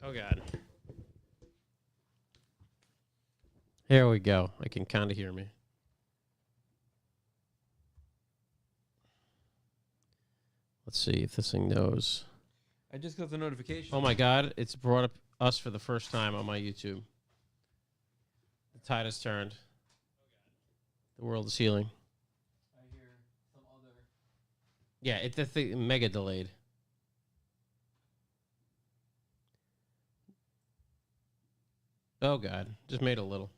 Oh, God. Here we go. I can kind of hear me. Let's see if this thing knows. I just got the notification. Oh, my God. It's brought up us for the first time on my YouTube. The tide has turned. The world is healing. I hear some other. Yeah, it's the thing mega delayed. Oh, God. Just made a little.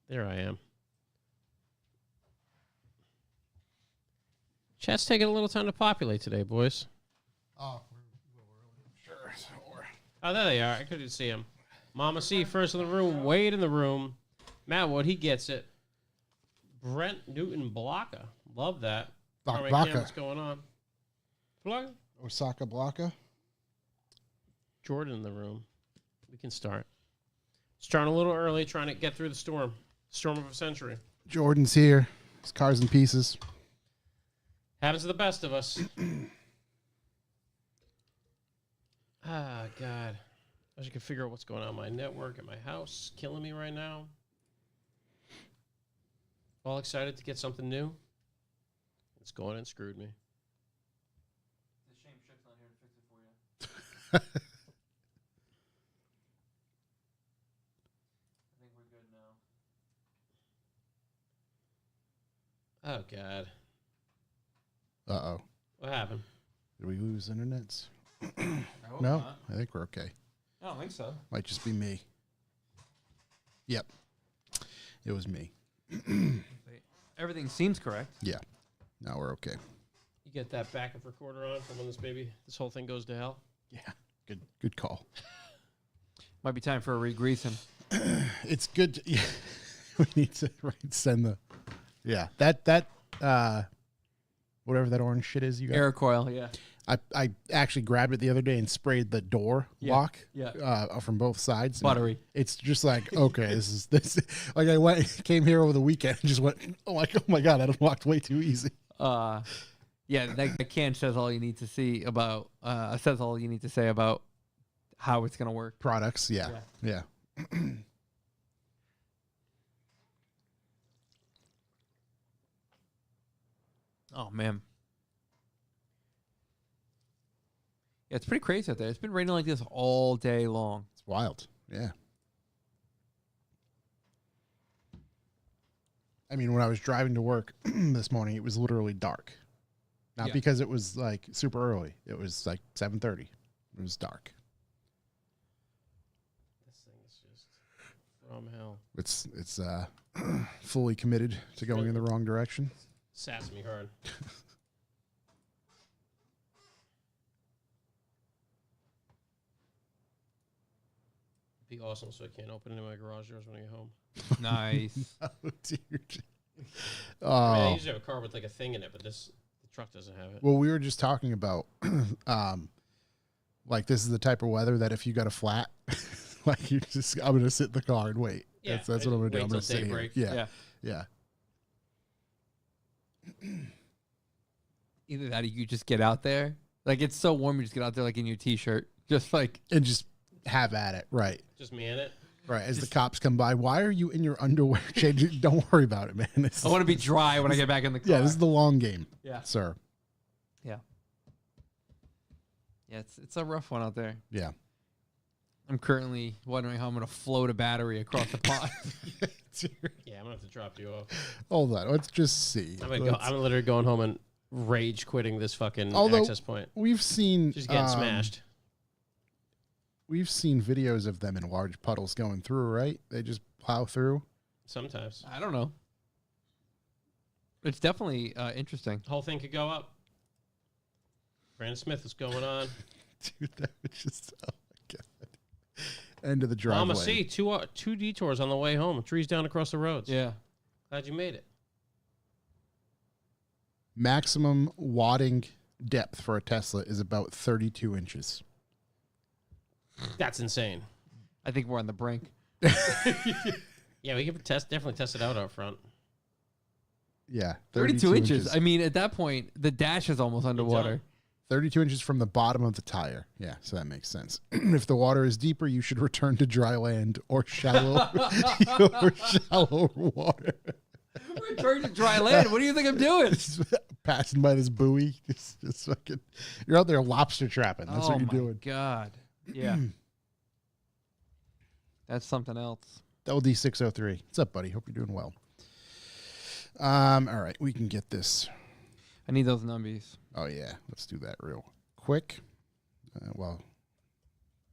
There I am. Chat's taking a little time to populate today, boys. Oh, sure. Oh, there they are. I couldn't see them. Mama C, first in the room. Wade in the room. Matt Wood, he gets it. Brent Newton Blocka. Love that. All right, Cam, what's going on? Blocka? Osaka Blocka. Jordan in the room. We can start. Starting a little early, trying to get through the storm. Storm of a century. Jordan's here. His car's in pieces. Happens to the best of us. Ah, God. I wish I could figure out what's going on in my network at my house. Killing me right now. All excited to get something new. It's going and screwed me. It's a shame Chick's not here to fix it for you. I think we're good now. Oh, God. Uh-oh. What happened? Did we lose internets? I hope No, not. I think we're okay. I don't think so. Might just be me. Yep. It was me. Everything seems correct. Yeah. Now we're okay. You get that backup recorder on for when this whole thing goes to hell? Yeah. Good call. Might be time for a re-greasing. It's good. Yeah. We need to send the. Yeah. That whatever that orange shit is you got. Air coil, yeah. I actually grabbed it the other day and sprayed the door lock from both sides. Buttery. It's just like, okay, this like I came here over the weekend and just went, oh my God, I unlocked way too easy. Yeah, that can says all you need to see about says all you need to say about how it's gonna work. Products, yeah. Oh man. Yeah, it's pretty crazy out there. It's been raining like this all day long. It's wild. Yeah. I mean, when I was driving to work this morning, it was literally dark. Not because it was like super early. It was like 7:30. It was dark. This thing is just from hell. It's fully committed to going in the wrong direction. Sass me hard. Be awesome so I can't open into my garage doors when I get home. Nice. Oh, dear. I mean, I usually have a car with like a thing in it, but the truck doesn't have it. Well, we were just talking about, like this is the type of weather that if you got a flat, like I'm gonna sit in the car and wait. Yeah, that's what I'm gonna do. wait I'm gonna till sit here. daybreak. Yeah. Either that or you just get out there. Like it's so warm, you just get out there like in your t-shirt. Just like And just have at it, right? Just me in it. Right. As the cops come by, why are you in your underwear changing? Don't worry about it, man. I want to be dry when I get back in the car. Yeah, this is the long game. Yeah. Sir. Yeah. Yeah, it's a rough one out there. Yeah. I'm currently wondering how I'm going to float a battery across the pond. Yeah, I'm gonna have to drop you off. Hold on. Let's just see. I'm literally going home and rage quitting this fucking access point. We've seen Just getting smashed. We've seen videos of them in large puddles going through, right? They just plow through. Sometimes. I don't know. It's definitely interesting. The whole thing could go up. Brandon Smith is going on. Dude, that was just, oh my God. End of the driveway. Mama C, two detours on the way home. Trees down across the roads. Yeah. Glad you made it. Maximum wadding depth for a Tesla is about 32 inches. That's insane. I think we're on the brink. Yeah, we could definitely test it out front. Yeah. 32 inches. I mean, at that point, the dash is almost underwater. 32 inches from the bottom of the tire. Yeah, so that makes sense. If the water is deeper, you should return to dry land or shallow water. Return to dry land. What do you think I'm doing? Passing by this buoy. Just fucking, you're out there lobster trapping. That's what you're doing. God. Yeah. That's something else. Double D603. What's up, buddy? Hope you're doing well. All right, we can get this. I need those numbies. Oh, yeah. Let's do that real quick. While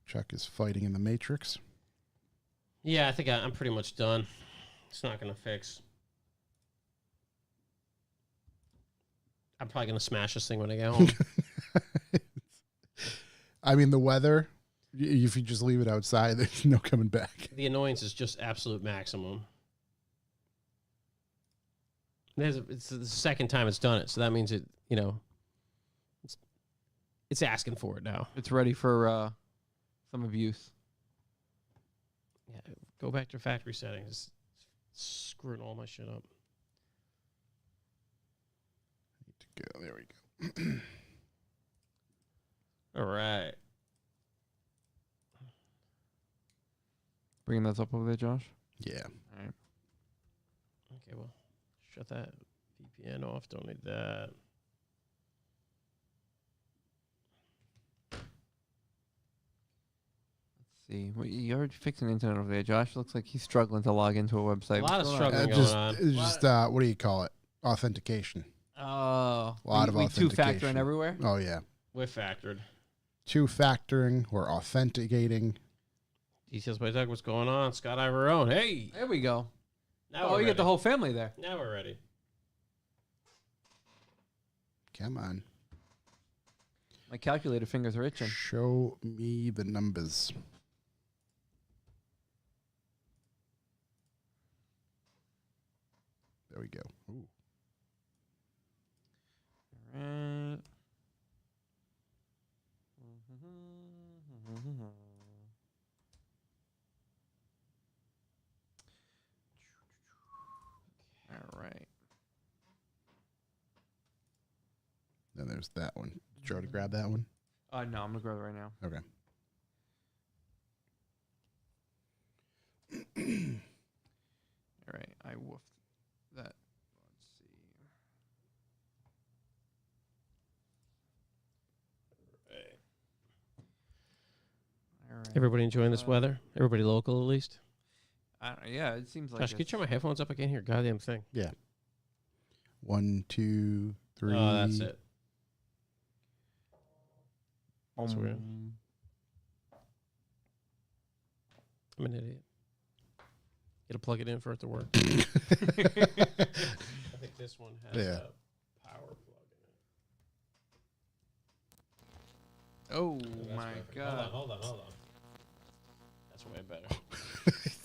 Chuck is fighting in the Matrix. Yeah, I think I'm pretty much done. It's not going to fix. I'm probably going to smash this thing when I get home. I mean, the weather, if you just leave it outside, there's no coming back. The annoyance is just absolute maximum. It's the second time it's done it, so that means it, it's asking for it now. It's ready for some abuse. Yeah, go back to factory settings. It's screwing all my shit up. Go. There we go. All right. Bringing those up over there, Josh? Yeah. All right. Okay, well, shut that VPN off. Don't need that. Let's see. Well, you're fixing internet over there, Josh. Looks like he's struggling to log into a website. A lot of struggling just, going on. It's just, what do you call it? Authentication. Oh. A lot of authentication. Two-factoring everywhere? Oh, yeah. We're factored. Two-factoring or authenticating. Details by Doug. What's going on? Scott Ivorone. Hey. There we go. Now you get the whole family there. Now we're ready. Come on. My calculator fingers are itching. Show me the numbers. There we go. Ooh. All right. All right. Then there's that one. Did you try to grab that one? No, I'm going to grab it right now. Okay. All right. I woofed that. Let's see. All right. Everybody enjoying this weather? Everybody local, at least? Yeah, it seems like Josh, can you turn my headphones up? I can't hear a goddamn thing. Yeah. 1, 2, 3. Oh, that's it. That's weird. I'm an idiot. You gotta plug it in for it to work. I think this one has a power plug in it. Oh, That's my perfect. God. Hold on. That's way better.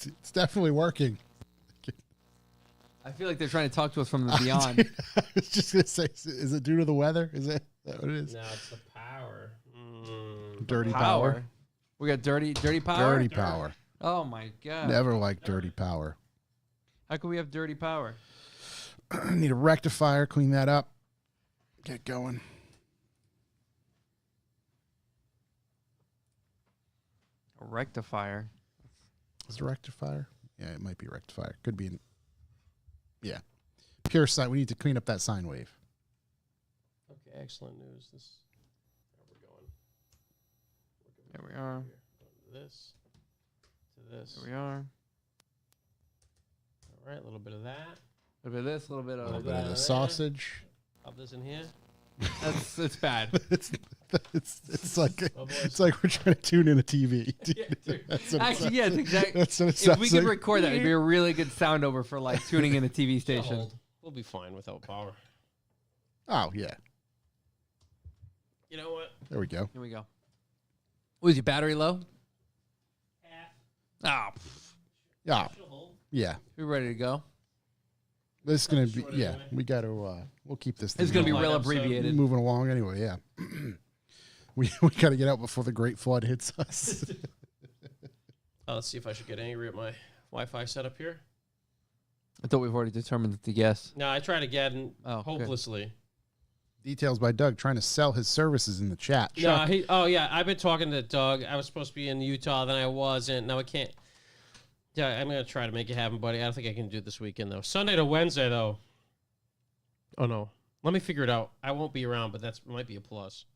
It's definitely working. I feel like they're trying to talk to us from the beyond. I was just going to say, is it due to the weather? Is that what it is? No, it's the power. Dirty power. We got dirty power? Dirty power. Oh, my God. Never liked dirty power. How can we have dirty power? Need a rectifier. Clean that up. Get going. A rectifier. Is it a rectifier? Yeah, it might be a rectifier. Could be. Yeah. Pure sine. We need to clean up that sine wave. Okay, excellent news. We're going. There we are. This to this. There we are. All right, a little bit of that. A little bit of this, a little bit A little of bit of the there. sausage. Pop this in here. It's bad. It's like Oh, boy. it's like we're trying to tune in a TV. Yeah, dude. That's what it Actually, sounds- yes, exactly. That's what it If sounds we could like. record that, it'd be a really good sound over for like tuning in a TV station. Hold. We'll be fine without power. Oh yeah, You know what? there we go. Here we go. Was your battery low? Half. Yeah, yeah. We're ready to go. This is gonna be Short yeah. anyway. We got to we'll keep this. It's thing going to be Long real episode. abbreviated. moving along anyway. Yeah, we got to get out before the great flood hits us. Let's see if I should get angry at my Wi-Fi setup here. I thought we've already determined the yes. No, I tried again Oh, good. hopelessly. Details by Doug trying to sell his services in the chat. No, I've been talking to Doug. I was supposed to be in Utah, then I wasn't. Now I can't. Yeah, I'm gonna try to make it happen, buddy. I don't think I can do it this weekend though. Sunday to Wednesday though. Oh no, let me figure it out. I won't be around, but that might be a plus.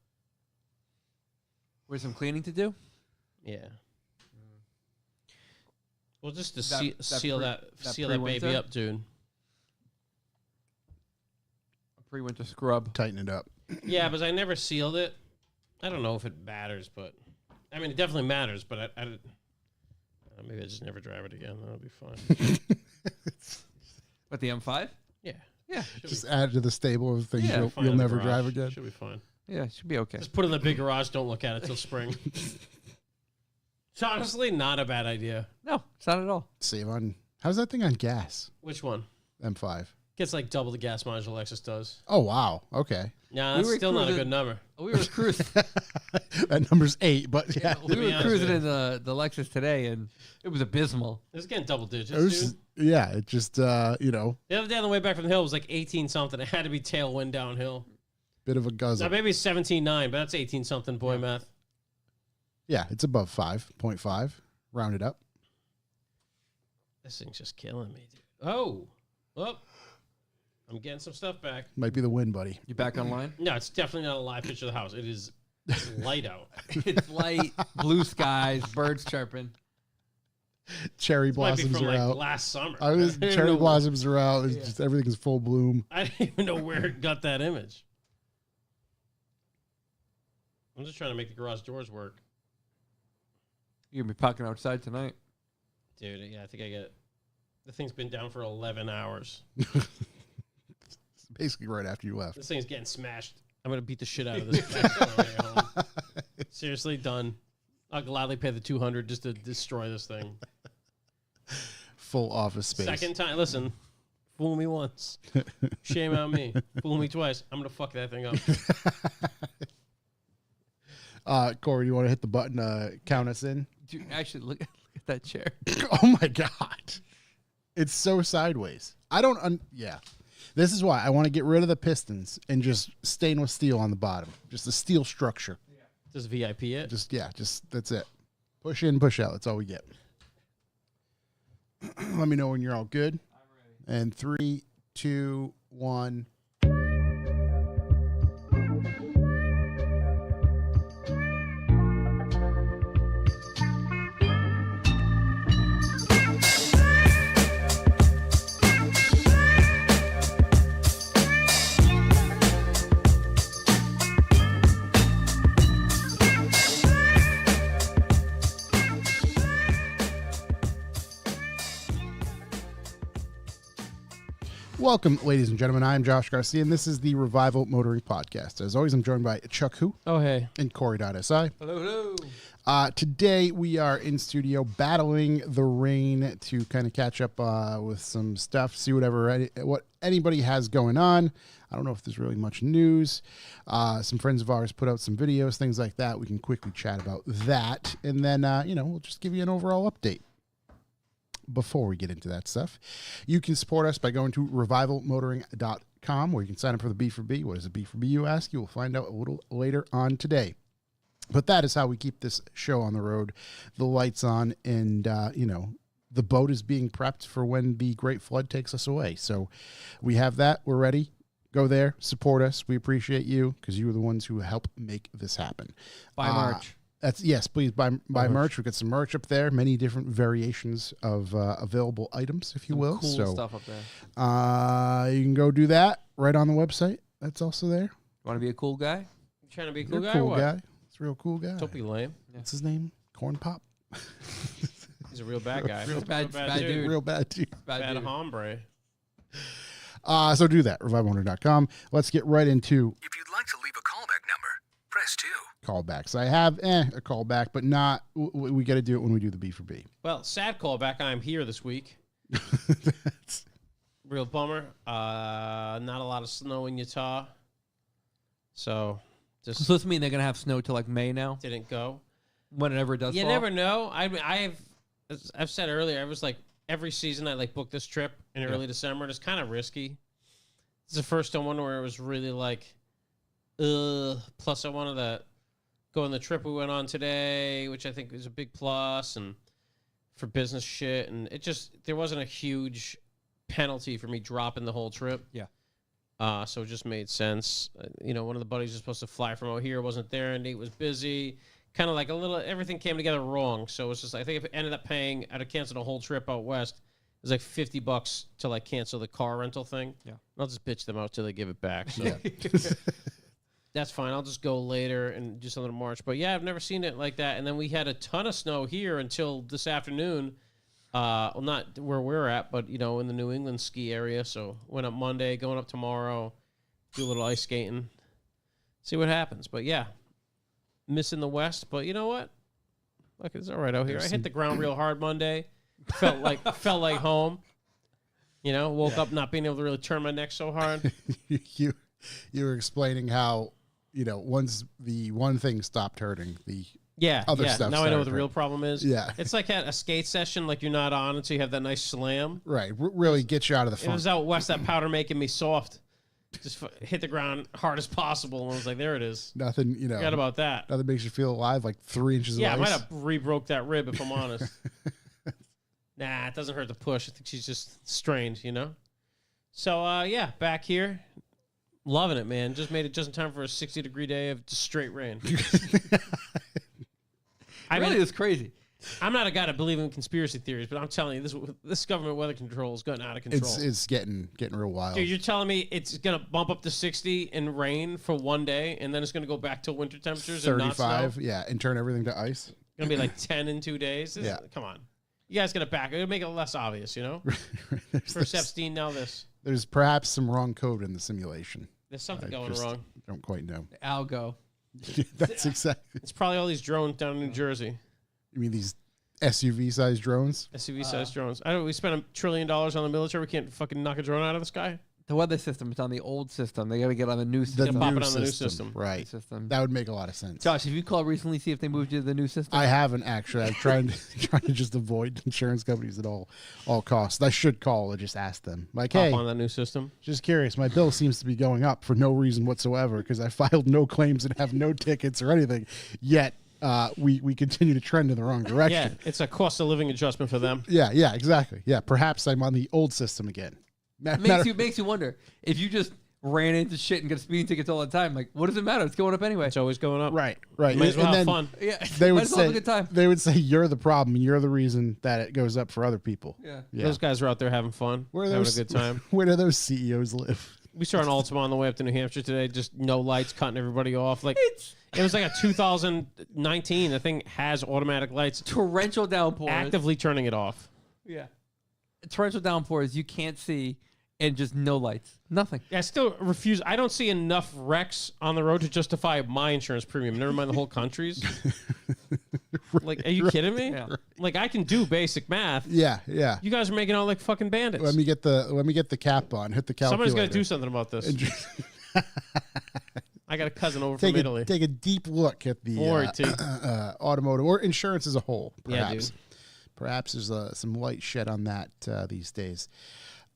With some cleaning to do. Yeah. Well, just to seal that baby up, dude. A pre-winter scrub. Tighten it up. Yeah, because I never sealed it. I don't know if it matters, but I mean, it definitely matters. But I maybe I just never drive it again. That'll be fine. What, the M5? Yeah. Yeah. Just add to the stable of things you'll never drive again. Should be fine. Yeah, it should be okay. Just put it in the big garage. Don't look at it till spring. It's honestly not a bad idea. No, it's not at all. Save on. How's that thing on gas? Which one? M5. Gets like double the gas mileage Lexus does. Oh, wow. Okay. Yeah, that's still not a good number. We were cruising. That number's 8, but yeah. We were cruising in the Lexus today, and it was abysmal. It was getting double digits, dude. Yeah, it just, The other day on the way back from the hill, it was like 18-something. It had to be tailwind downhill. Bit of a guzzle. Now, maybe it's 17.9, but that's 18-something boy math. Yeah, it's above 5.5. Round it up. This thing's just killing me, dude. Oh. I'm getting some stuff back. Might be the win, buddy. You back online? No, it's definitely not a live picture of the house. It is light out. It's light, blue skies, birds chirping. Cherry This might be blossoms from are like out. last summer. Cherry blossoms are out. It's just everything's full bloom. I didn't even know where it got that image. I'm just trying to make the garage doors work. You're going to be parking outside tonight. Dude, yeah, I think I get it. The thing's been down for 11 hours. Basically right after you left. This thing's getting smashed. I'm going to beat the shit out of this thing on the way home. Seriously, done. I'll gladly pay the $200 just to destroy this thing. Full office space. Second time. Listen, fool me once. Shame on me. Fool me twice. I'm going to fuck that thing up. Corey, you want to hit the button count us in? Dude, actually, look at that chair. Oh, my God. It's so sideways. I don't... yeah. This is why I want to get rid of the pistons and just stainless steel on the bottom. Just a steel structure. Just VIP it? Just that's it. Push in, push out. That's all we get. Let me know when you're all good. I'm ready. And 3, 2, 1. Welcome, ladies and gentlemen. I am Josh Garcia, and this is the Revival Motoring Podcast. As always, I'm joined by Chuck Hu. Oh, hey. And Corey.si. Hello, hello. Today, we are in studio battling the rain to kind of catch up with some stuff, see what anybody has going on. I don't know if there's really much news. Some friends of ours put out some videos, things like that. We can quickly chat about that. And then, we'll just give you an overall update. Before we get into that stuff, you can support us by going to revivalmotoring.com, where you can sign up for the B4B. What is a B4B, you ask? You will find out a little later on today. But that is how we keep this show on the road, the lights on, and, the boat is being prepped for when the Great Flood takes us away. So we have that. We're ready. Go there. Support us. We appreciate you because you are the ones who help make this happen. Buy merch. Yes, please buy merch. We've got some merch up there, many different variations of available items, if you will. Cool stuff up there. You can go do that right on the website. That's also there. You want to be a cool guy? You trying to be a You're cool guy? Cool or what? guy. It's a real cool guy. Don't be lame. What's his name? Corn Pop. He's a real bad guy. Real bad dude. Real bad dude. Bad dude. hombre. So do that. revivalmotoring.com. Let's get right into. If you'd like to leave a callback number, press 2. Callbacks. I have a callback, but not. We got to do it when we do the B4B. Well, sad callback. I'm here this week. Real bummer. Not a lot of snow in Utah. So just So this mean they're going to have snow till like May now? didn't go. Whenever it does You fall? never know. I've said earlier, I was like, every season I book this trip in early December, and it's kind of risky. It's the first one where it was really like Plus, I wanted to go on the trip we went on today, which I think is a big plus, and for business shit. And there wasn't a huge penalty for me dropping the whole trip. Yeah. So it just made sense. One of the buddies was supposed to fly from out here, wasn't there, and Nate was busy. Kind of like everything came together wrong. So it's just, I think if I ended up paying, I'd have canceled a whole trip out west. It was like $50 to like cancel the car rental thing. Yeah. I'll just bitch them out till they give it back. So Yeah. that's fine. I'll just go later and do something in March. But yeah, I've never seen it like that. And then we had a ton of snow here until this afternoon. Well, not where we're at, but in the New England ski area. So went up Monday, going up tomorrow, do a little ice skating, see what happens. But yeah, missing the West. But you know what? Look, it's all right out here. I hit the ground real hard Monday. Felt like home. Woke up not being able to really turn my neck so hard. you were explaining how once the one thing stopped hurting, the other stuff. Now I know what the real problem is. Yeah, it's like at a skate session, like you're not on until you have that nice slam. Right, really gets you out of the funk. It was out west, that powder making me soft. Just hit the ground hard as possible, and I was like, "There it is." Nothing, Forgot about that. Nothing makes you feel alive. Like 3 inches. Yeah, of I ice. might have re-broke that rib if I'm honest. Nah, it doesn't hurt to push. I think she's just strained, So yeah, back here, loving it, man. Just made it just in time for a 60-degree day of just straight rain. I mean, it's crazy. I'm not a guy to believe in conspiracy theories, but I'm telling you, this government weather control has gotten out of control. It's getting real wild. Dude, you're telling me it's gonna bump up to 60 and rain for one day, and then it's gonna go back to winter temperatures 35, and not snow? yeah, and turn everything to ice. It's gonna be like 10 in 2 days. Yeah. Come on, you guys gotta back it. It'll make it less obvious, First Epstein, now this. There's perhaps some wrong code in the simulation. There's something going wrong. Don't quite know. Algo. That's exactly. It's probably all these drones down in New Jersey. You mean these SUV-sized drones? SUV-sized drones. We spent $1 trillion on the military. We can't fucking knock a drone out of the sky. The weather system is on the old system. They got to get on the new system. Pop it on the new system. Right. System. That would make a lot of sense. Josh, have you called recently, see if they moved you to the new system? I haven't actually. I'm trying to just avoid insurance companies at all costs. I should call and just ask them. Like, Pop hey, on that new system. just curious. My bill seems to be going up for no reason whatsoever because I filed no claims and have no tickets or anything. Yet we continue to trend in the wrong direction. Yeah, it's a cost of living adjustment for them. Yeah, exactly. Yeah, perhaps I'm on the old system again. Makes you wonder if you just ran into shit and get speeding tickets all the time. Like, what does it matter? It's going up anyway. It's always going up. Right. Might as well have fun. Yeah, They might would as well have say a good time. they would say you're the problem and you're the reason that it goes up for other people. Yeah. Those guys are out there having fun, Where are having a those, good time. Where do those CEOs live? We saw an Altima on the way up to New Hampshire today. Just no lights, cutting everybody off. Like it was like a 2019. The thing has automatic lights. Torrential downpours. Actively turning it off. Yeah. Torrential downpours you can't see and just no lights. Nothing. Yeah, I still refuse. I don't see enough wrecks on the road to justify my insurance premium. Never mind the whole country's. Like, are you kidding me? Yeah. Like, I can do basic math. Yeah. You guys are making out like fucking bandits. Let me get the cap on. Hit the calculator. Somebody's got to do something about this. I got a cousin over from Italy. Take a deep look at the automotive or insurance as a whole. Perhaps. Yeah, dude. Perhaps there's some light shed on that these days.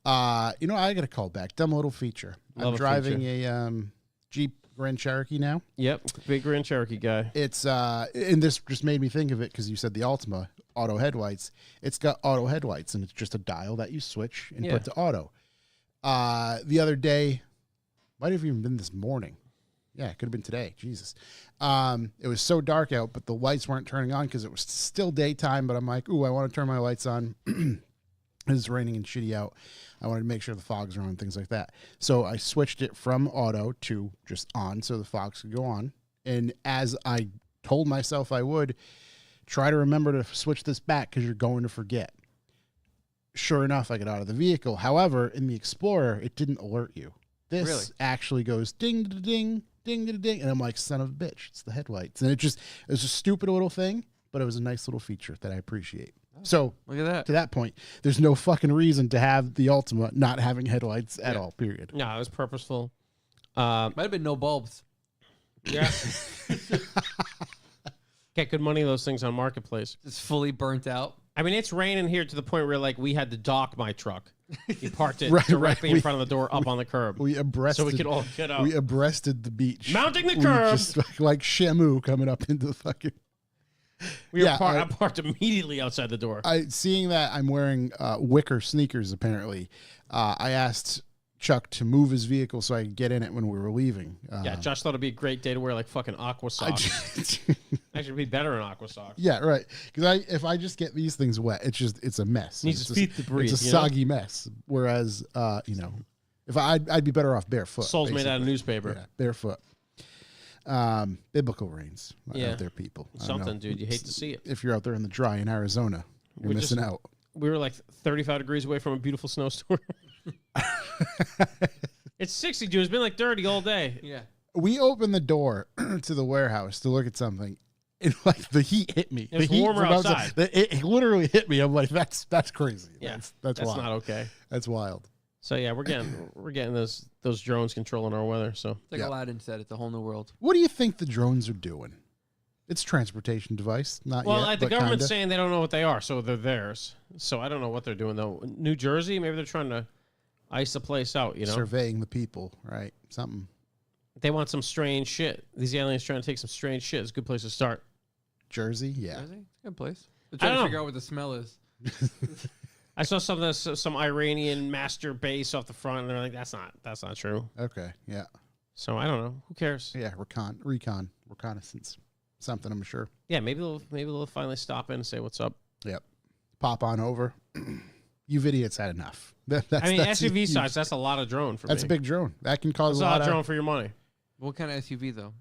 I got a call back. Dumb little feature. I'm driving a Jeep Grand Cherokee now. Yep, big Grand Cherokee guy. It's and this just made me think of it because you said the Altima auto headlights. It's got auto headlights, and it's just a dial that you switch and put to auto. The other day, might have even been this morning. Yeah, it could have been today. Jesus. It was so dark out, but the lights weren't turning on because it was still daytime. But I'm like, ooh, I want to turn my lights on. It's raining and shitty out. I wanted to make sure the fogs are on, things like that. So I switched it from auto to just on so the fogs could go on. And as I told myself I would, try to remember to switch this back because you're going to forget. Sure enough, I got out of the vehicle. However, in the Explorer, it didn't alert you. This actually goes ding, da, ding, ding, da, ding. And I'm like, son of a bitch, it's the headlights. And it was a stupid little thing, but it was a nice little feature that I appreciate. So look at that. To that point, there's no fucking reason to have the Altima not having headlights at all, period. No, it was purposeful. Might have been no bulbs. Yeah. Get good money of those things on Marketplace. Just fully burnt out. I mean, it's raining here to the point where like we had to dock my truck. He parked it Right, directly right. in front of the door, up on the curb, We abreasted. so we could all get out. We abreasted the beach. Mounting the We curb. just like Shamu coming up into the fucking. We were Yeah, I parked immediately outside the door. Seeing that I'm wearing wicker sneakers, apparently, I asked Chuck to move his vehicle so I could get in it when we were leaving. Yeah, Josh thought it'd be a great day to wear like fucking aqua socks. Actually, it'd be better in aqua socks. Yeah, right. Because if I just get these things wet, it's a mess. Needs to feet to breathe. It's a soggy mess. Whereas, if I'd be better off barefoot. Soles made out of basically. newspaper. Yeah, barefoot. Biblical rains Yeah. out there, people. I don't Something, know. dude. You hate to see it. If you're out there in the dry in Arizona, you're We're missing just- out. We were like 35 degrees away from a beautiful snowstorm. It's 60, dude. It's been like 30 all day. Yeah. We opened the door to the warehouse to look at something. And like the heat hit me. It was the heat warmer from outside. It literally hit me. I'm like, that's crazy. Yeah, that's wild. not okay. That's wild. So yeah, we're getting those drones controlling our weather. So It's like Yeah. Aladdin said, it's a whole new world. What do you think the drones are doing? It's a transportation device, not well, yet. the but government's kinda. saying they don't know what they are, so they're theirs. So I don't know what they're doing though. New Jersey, maybe they're trying to ice the place out. You know, surveying the people, right? Something. they want some strange shit. These aliens trying to take some strange shit. It's a good place to start. Jersey, yeah. Jersey? It's a good place. They're I trying don't to know. figure out what the smell is. I saw some Iranian master base off the front, and they're like, that's not true. Okay, yeah, So I don't know. Who cares? yeah. Reconnaissance, something. I'm sure. Yeah, maybe they'll finally stop in and say what's up. Yep. Pop on over. You idiots had enough. That's SUV huge. size. That's a lot of drone for That's me. a big drone. That can cause That's a lot of. drone for your money. What kind of SUV, though?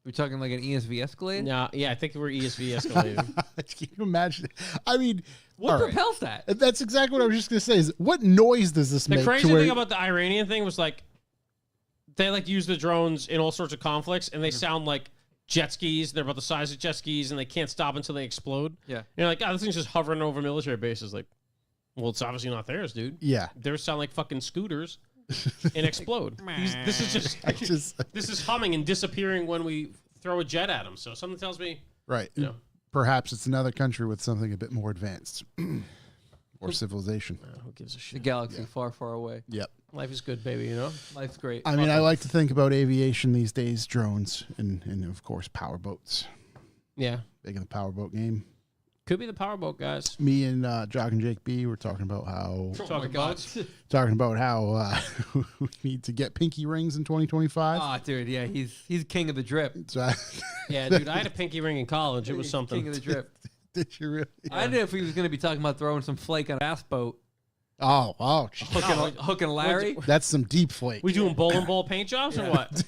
We're talking like an ESV Escalade? No, yeah, I think we're ESV escalated. Can you imagine? I mean, What all right. propels that? That's exactly what I was just gonna say. Is what noise does this The make? crazy to where- thing about the Iranian thing was like they like use the drones in all sorts of conflicts, and they sound like jet skis. They're about the size of jet skis, and they can't stop until they explode. Yeah. And you're like, oh, this thing's just hovering over military bases. Like, well, it's obviously not theirs, dude. yeah, Theirs sound like fucking scooters and explode. This is just this is humming and disappearing when we throw a jet at them. So something tells me, right. you know, Perhaps it's another country with something a bit more advanced or civilization. who gives a The shit? galaxy far, far away. Yep. Life is good, baby. You know. Life's great. I mean, I like to think about aviation these days, drones, and of course, powerboats. Yeah, Big in the powerboat game. could be the powerboat guys. Me and Jock and Jake B were talking about how Talking boats. we need to get pinky rings in 2025. Oh, dude, yeah, he's king of the drip. So I- Yeah, dude, I had a pinky ring in college. It was He's something. King of the drip. did you really? I didn't know if he was going to be talking about throwing some flake on a bass boat, Oh, geez. hooking Larry. That's some deep flake. We doing bowling ball paint jobs or what?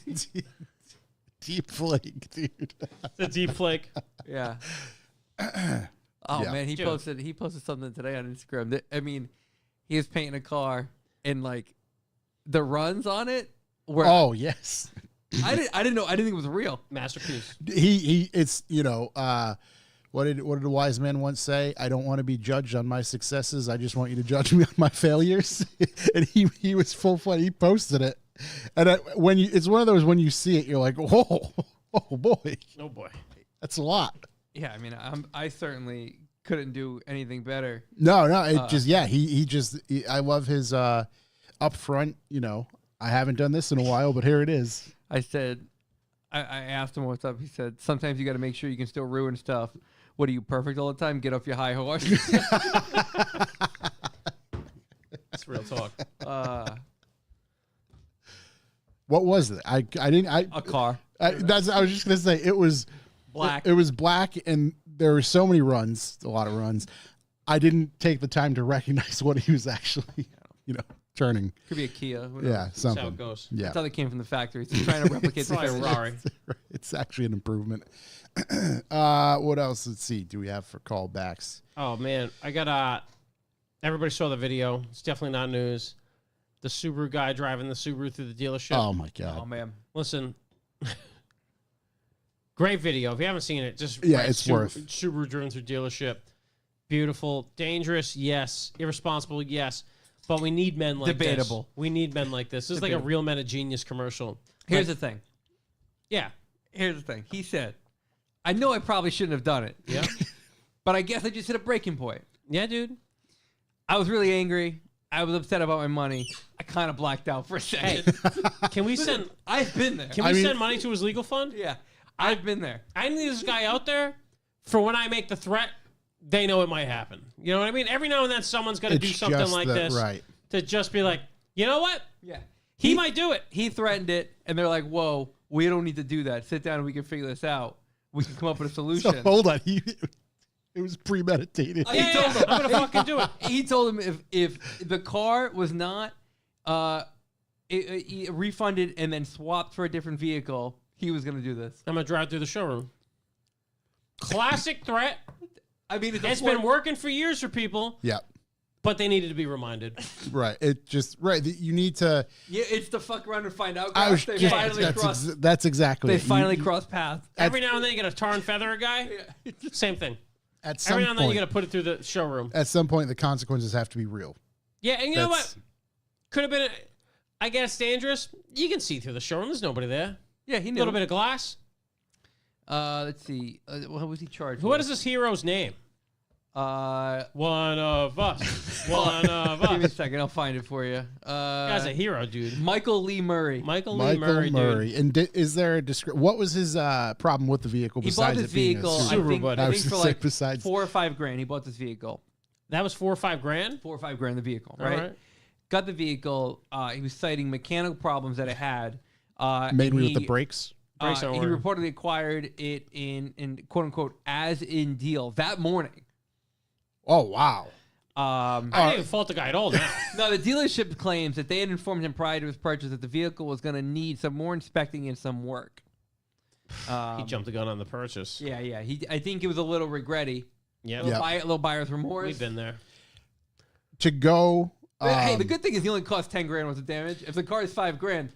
Deep flake, dude. The deep flake. Yeah. Oh Yeah. man, he Dude. posted something today on Instagram. I mean, he was painting a car and like the runs on it were Oh yes. I didn't know. I didn't think it was real. Masterpiece. It's what did a wise man once say? I don't want to be judged on my successes. I just want you to judge me on my failures. And he was full fledged. He posted it, and it's one of those when you see it, you're like, oh boy, Oh boy. that's a lot. Yeah, I mean, I certainly couldn't do anything better. No, it just I love his upfront. I haven't done this in a while, but here it is. I said, I asked him what's up. He said, sometimes you got to make sure you can still ruin stuff. What are you, perfect all the time? Get off your high horse. That's real talk. What was it? I didn't. A car. I was just gonna say it was Black. It was black, and there were so many runs, a lot of runs. I didn't take the time to recognize what he was actually, turning. Could be a Kia. Who knows? Yeah, That's how something. it goes. Yeah, That's how they came from the factory. He's trying to replicate the Probably a factory. Rari. it's actually an improvement. What else? Let's see. Do we have for callbacks? Oh man, I got everybody saw the video. It's definitely not news. The Subaru guy driving the Subaru through the dealership. Oh my god. Oh man. Listen. Great video. If you haven't seen it, just Yeah, write it's worth. Subaru driven through dealership. Beautiful, dangerous, yes. Irresponsible, yes. But we need men like Debatable. this. We need men like this. This is like a Debatable. Real Men of Genius commercial. Here's Like, the thing. yeah, Here's the thing. He said, I know I probably shouldn't have done it, yeah, but I guess I just hit a breaking point. yeah, dude. I was really angry. I was upset about my money. I kind of blacked out for a Hey, second. can we send? I've been there. Can we send money to his legal fund? Yeah, I've been there. I need this guy out there for when I make the threat. They know it might happen. You know what I mean? Every now and then, someone's got to do something like this to just be like, you know what? Yeah, he might do it. He threatened it, and they're like, "Whoa, we don't need to do that. Sit down, and we can figure this out. We can come up with a solution." So hold on, it was premeditated. He told him, I'm gonna fucking do it. He told him if the car was not refunded and then swapped for a different vehicle, he was gonna do this. I'm gonna drive through the showroom. Classic threat. I mean, it's been working for years for people. Yeah. But they needed to be reminded. Right. It just you need to. Yeah, it's the fuck around and find out. That's exactly. They finally cross paths. Every now and then you gotta tar and feather a guy. Yeah. Same thing. Every now and then you gotta put it through the showroom. At some point, the consequences have to be real. Yeah, and you know what? Could have been. I guess dangerous. You can see through the showroom. There's nobody there. Yeah, he knew. A little bit of glass. Let's see. What was he charged? What is this hero's name? One of us. One of us. Give me a second. I'll find it for you. Guy's a hero, dude. Michael Lee Murray. Michael Lee Murray. Dude. And is there a what was his problem with the vehicle? He bought this vehicle. I think for like besides $4 or $5 grand. He bought this vehicle. That was $4 or $5 grand. $4 or $5 grand the vehicle, right? Got the vehicle. He was citing mechanical problems that it had. Mainly with the brakes. He reportedly acquired it in quote unquote as in deal that morning. Oh wow! I didn't even fault the guy at all now. No, the dealership claims that they had informed him prior to his purchase that the vehicle was going to need some more inspecting and some work. He jumped the gun on the purchase. Yeah. I think it was a little regretty. Yeah, a little buyer's remorse. We've been there. To go. Hey, the good thing is he only cost 10 grand worth of damage. If the car is $5 grand,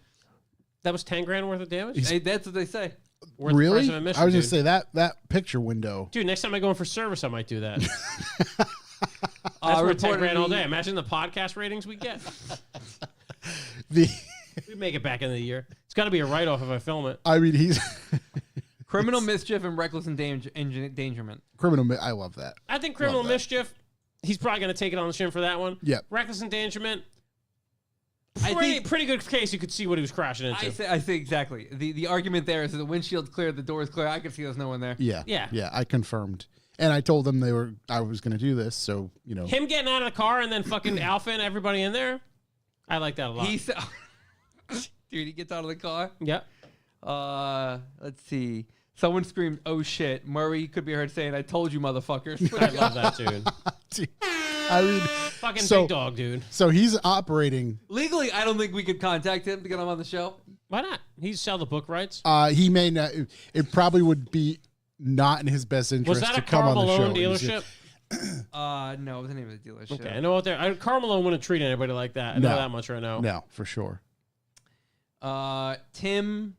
that was 10 grand worth of damage. Hey, that's what they say. Really? I was gonna say that picture window. Dude, next time I go in for service, I might do that. That's worth 10 grand all day. Imagine the podcast ratings we get. We make it back in the year. It's got to be a write-off if I film it. I mean, he's criminal mischief and reckless endangerment. I love that. I think criminal mischief. He's probably going to take it on the chin for that one. Yeah. Reckless endangerment. Pretty good case. You could see what he was crashing into. I think exactly. The argument there is that the windshield's clear, the door's clear. I could see there's no one there. Yeah. I confirmed, and I told them I was going to do this. So him getting out of the car and then fucking Alpha and everybody in there. I like that a lot. Dude, he gets out of the car. Yep. Let's see. Someone screamed, "Oh shit!" Murray could be heard saying, "I told you, motherfuckers." I love that, dude. I mean, fucking big dog, dude. So he's operating legally. I don't think we could contact him to get him on the show. Why not? He's sell the book rights. He may not. It probably would be not in his best interest to come on the show. Was that a Karl Malone dealership? No, it was the name of the dealership. Okay, I know out there. Karl Malone wouldn't treat anybody like that. I know that much right now. No, for sure. Tim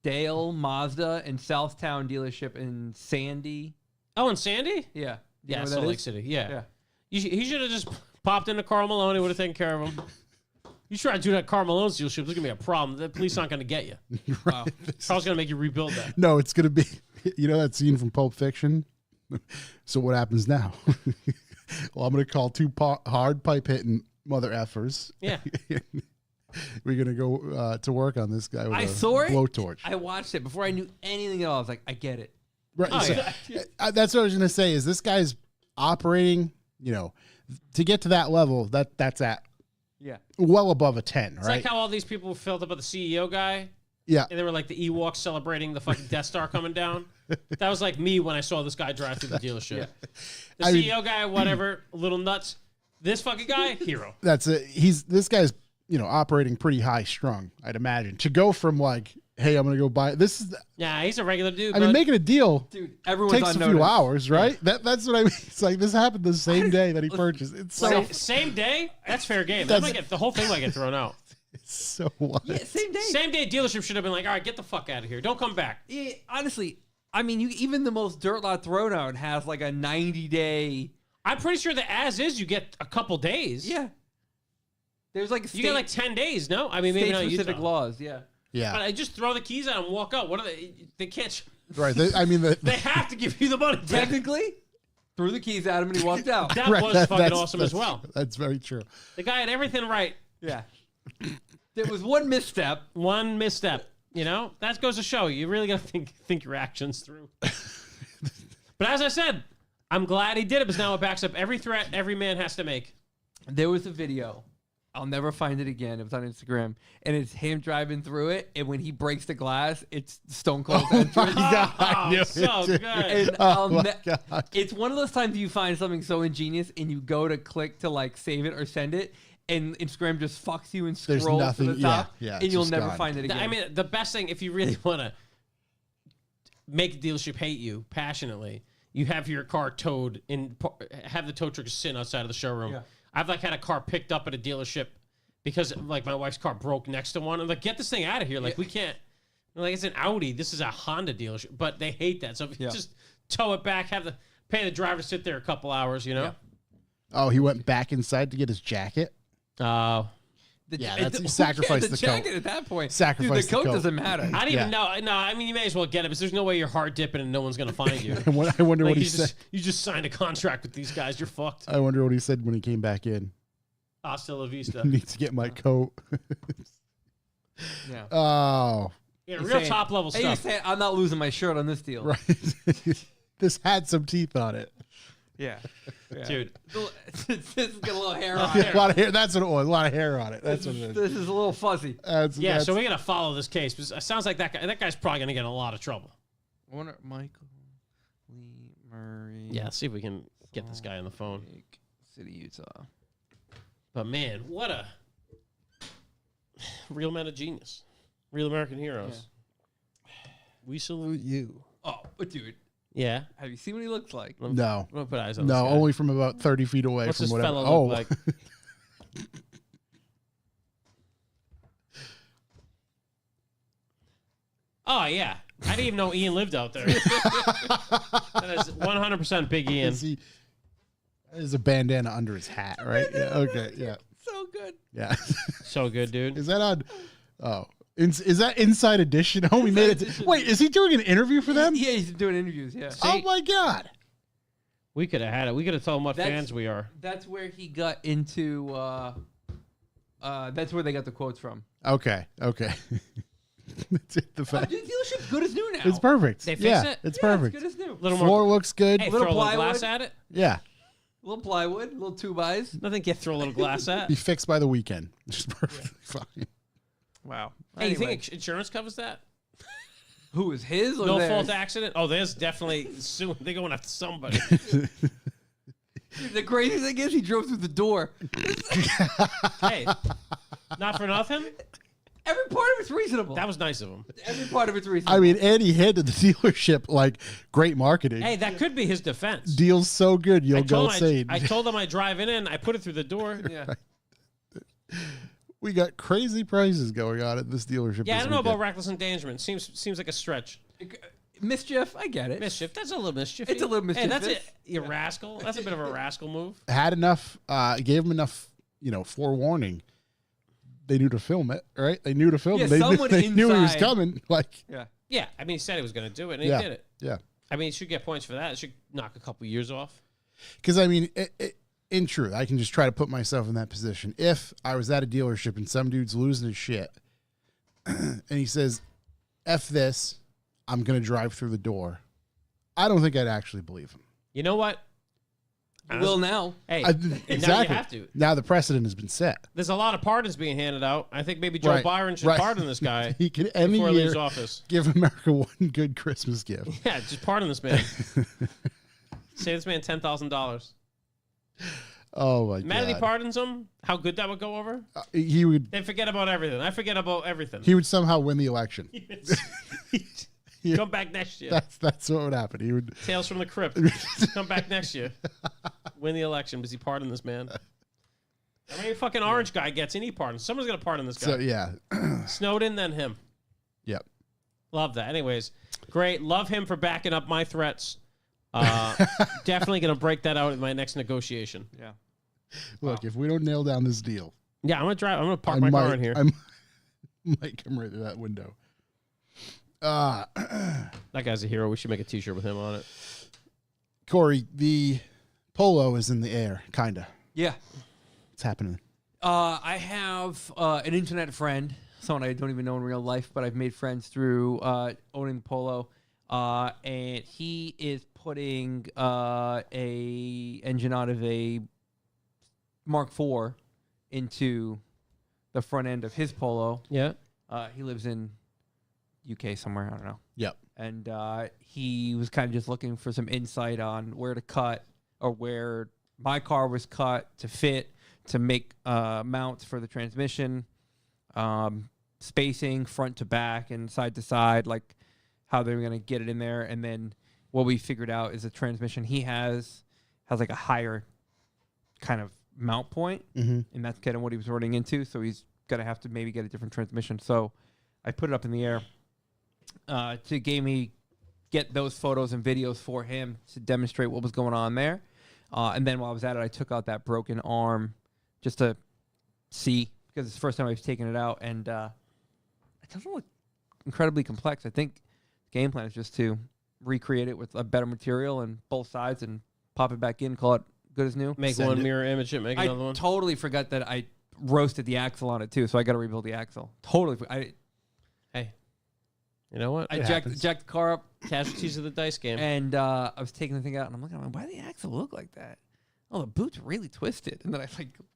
Dale Mazda and Southtown dealership in Sandy. Oh, in Sandy? Yeah. Yeah, Salt Lake City. Yeah. He should have just popped into Karl Malone. He would have taken care of him. You try to do that Karl Malone's dealership, there's going to be a problem. The police aren't going to get you. Right. Wow. Carl's going to make you rebuild that. No, it's going to be, that scene from Pulp Fiction? So what happens now? Well, I'm going to call two hard pipe hitting mother effers. Yeah. We're going to go to work on this guy with a blowtorch. I watched it before I knew anything else. I was like, I get it. Right. That's what I was going to say is this guy's operating, to get to that level, that's at well above a 10, it's right? Like how all these people felt about the CEO guy. Yeah. And they were like the Ewoks celebrating the fucking Death Star coming down. That was like me when I saw this guy drive through the dealership. Yeah. The CEO guy, whatever, a little nuts. This fucking guy, hero. That's it. This guy's, operating pretty high strung, I'd imagine. To go from like, hey, I'm going to go buy this is. Yeah, he's a regular dude. I mean, making a deal takes a few hours, right? Yeah. That's what I mean. It's like this happened the same day that he purchased. It's so same day. That's fair game. The whole thing might get thrown out. It's so what? Yeah, same day. Same day. Dealership should have been like, all right, get the fuck out of here. Don't come back. Yeah, honestly, I mean, even the most dirt lot throwdown has like a 90-day. I'm pretty sure that as is, you get a couple days. Yeah. There's like you get like 10 days. No, I mean maybe not specific laws. Yeah. Yeah. But I just throw the keys out and walk out. What are they? They can't. Right. They have to give you the money. Technically. threw the keys at him, and he walked out. That Right, was that- fucking that's- awesome as that's- well. That's very true. The guy had everything right. Yeah. There was one misstep. One misstep. You know, that goes to show you really got to think your actions through. But as I said, I'm glad he did it because now it backs up every threat every man has to make. There was a video. I'll never find it again. It was on Instagram, and it's him driving through it. And when he breaks the glass, it's Stone Cold's entrance. I knew so it, good. dude. And Oh my God. it's one of those times you find something so ingenious, and you go to click to like save it or send it, and Instagram just fucks you and There's scrolls nothing- to the yeah, top, yeah, and it's you'll just never gone. find it again. I mean, the best thing, if you really want to make the dealership hate you passionately, you have your car towed and have the tow truck sitting outside of the showroom. Yeah. I've like had a car picked up at a dealership because like my wife's car broke next to one. I'm like, get this thing out of here. Like we can't. Like it's an Audi. This is a Honda dealership, but they hate that. So if you just tow it back, pay the driver to sit there a couple hours. You know. Yeah. Oh, he went back inside to get his jacket. Oh. Yeah, that's you sacrifice the the coat. jacket at that point. Sacrifice Dude, the coat the coat. doesn't matter. I didn't even know. No, I mean you may as well get it because there's no way you're hard dipping and no one's gonna find you. I wonder Like what he you said. you just signed a contract with these guys. You're fucked. I wonder what he said when he came back in. Hasta la vista. Need to get my coat. Yeah. Oh, Yeah, He's real saying- top level Hey, you stuff. say I'm not losing my shirt on this deal. right. This had some teeth on it. Yeah. Dude. This has got a little hair on A it. lot of hair. That's what it was. A lot of hair on it. That's what it is. This is a little fuzzy. Yeah, That's, so we gotta follow this case because it sounds like that guy's probably gonna get in a lot of trouble. I wonder, Michael Lee Murray. Yeah, see if we can get this guy on the phone. Lake City, Utah. But man, what a real men of genius, real American heroes. We salute you. Oh, but dude, Yeah, have you seen what he looks like? no, I'm gonna put eyes on no, this guy. only from about 30 feet away What's from this whatever. fella Oh, look like? Oh yeah, I didn't even know Ian lived out there. That is 100% Big Ian. is he? There's a bandana under his hat, right? Yeah. Okay. Yeah. So good. Yeah. So good, dude. Is that on? Oh, is that Inside Edition? Oh, we made it. Edition. Wait, is he doing an interview for them? Yeah, he's doing interviews. Yeah. Oh my God. We could have had it. We could have told him what That's- fans we are. That's where he got into. That's where they got the quotes from. Okay. Okay. That's it. The Oh, fact. dude, dealership's good as new now. It's perfect. They fix yeah, it? it's Yeah, perfect. It's good as new. Little Floor more. looks good. Hey, Little throw a little plywood. glass at it. Yeah. A little plywood, a little two bys. Nothing can throw a little glass at. Be fixed by the weekend. It's perfectly fine. Wow. Hey, you think insurance covers that? Who is his or No theirs? fault accident? Oh, there's definitely soon. They're going after somebody. The crazy thing is, he drove through the door. Hey, not for nothing. Every part of it's reasonable. That was nice of him. Every part of it's reasonable. I mean, and he handed the dealership like great marketing. Hey, that could be his defense. Deal's so good, you'll go told him insane. I told him I drive it in. I put it through the door. yeah. We got crazy prices going on at this dealership. Yeah, I this don't know about weekend. reckless endangerment. Seems like a stretch. Mischief, I get it. Mischief. That's a little mischief. It's a little Hey, that's mischievous. it. You rascal. That's a bit of a rascal move. Had enough. Gave him enough. Forewarning. They knew to film it, right? They knew to film Yeah, it. They, knew, someone they knew he was inside- coming. Like, Yeah. Yeah, I mean, he said he was going to do it, and yeah, he did it. yeah. I mean, he should get points for that. It should knock a couple years off. Because I mean, in truth, I can just try to put myself in that position. If I was at a dealership and some dude's losing his shit, and he says, "F this, I'm gonna drive through the door," I don't think I'd actually believe him. You know what? Will now. Hey, Exactly. now you have to. Now the precedent has been set. There's a lot of pardons being handed out. I think maybe Joe Right, Byron should right. pardon this guy He can any before he leaves year office. give America one good Christmas gift. Yeah, just pardon this man. Save this man $10,000. Oh my Imagine he god! pardons him. How good that would go over. He would. They forget about everything. I forget about everything. He would somehow win the election. Come back next year. That's what would happen. He would. Tales from the Crypt. Come back next year. Win the election because he pardoned this man. I mean, fucking orange guy gets any pardon. Someone's gonna pardon this guy. So yeah. Snowden, then him. Yep. Love that. Anyways, great. Love him for backing up my threats. Definitely gonna break that out in my next negotiation. Yeah. Look, if we don't nail down this deal, Yeah, I'm gonna drive. I'm gonna park my car in here. I might come right through that window. That guy's a hero. We should make a T-shirt with him on it. Corey, the Polo is in the air, kind of. Yeah. What's happening? I have an internet friend, someone I don't even know in real life, but I've made friends through owning the Polo. And he is putting a engine out of a Mark IV into the front end of his Polo. Yeah. He lives in UK somewhere, I don't know. Yep. And he was kind of just looking for some insight on where to cut or where my car was cut to fit, to make mounts for the transmission, spacing front to back and side to side, like how they're going to get it in there. And then what we figured out is the transmission he has like a higher kind of mount point, and that's kind of what he was running into. So he's going to have to maybe get a different transmission. So I put it up in the air to get those photos and videos for him to demonstrate what was going on there. And then while I was at it, I took out that broken arm just to see, because it's the first time I've taken it out, and it doesn't look incredibly complex. I think the game plan is just to recreate it with a better material and both sides and pop it back in, call it good as new. Make one mirror image it, make another one. I totally forgot that I roasted the axle on it too, so I got to rebuild the axle. Hey, you know what? I jacked the car up, Casualties of the dice game. and I was taking the thing out, and I'm looking, why did the axle look like that? Oh, the boot's really twisted. And then I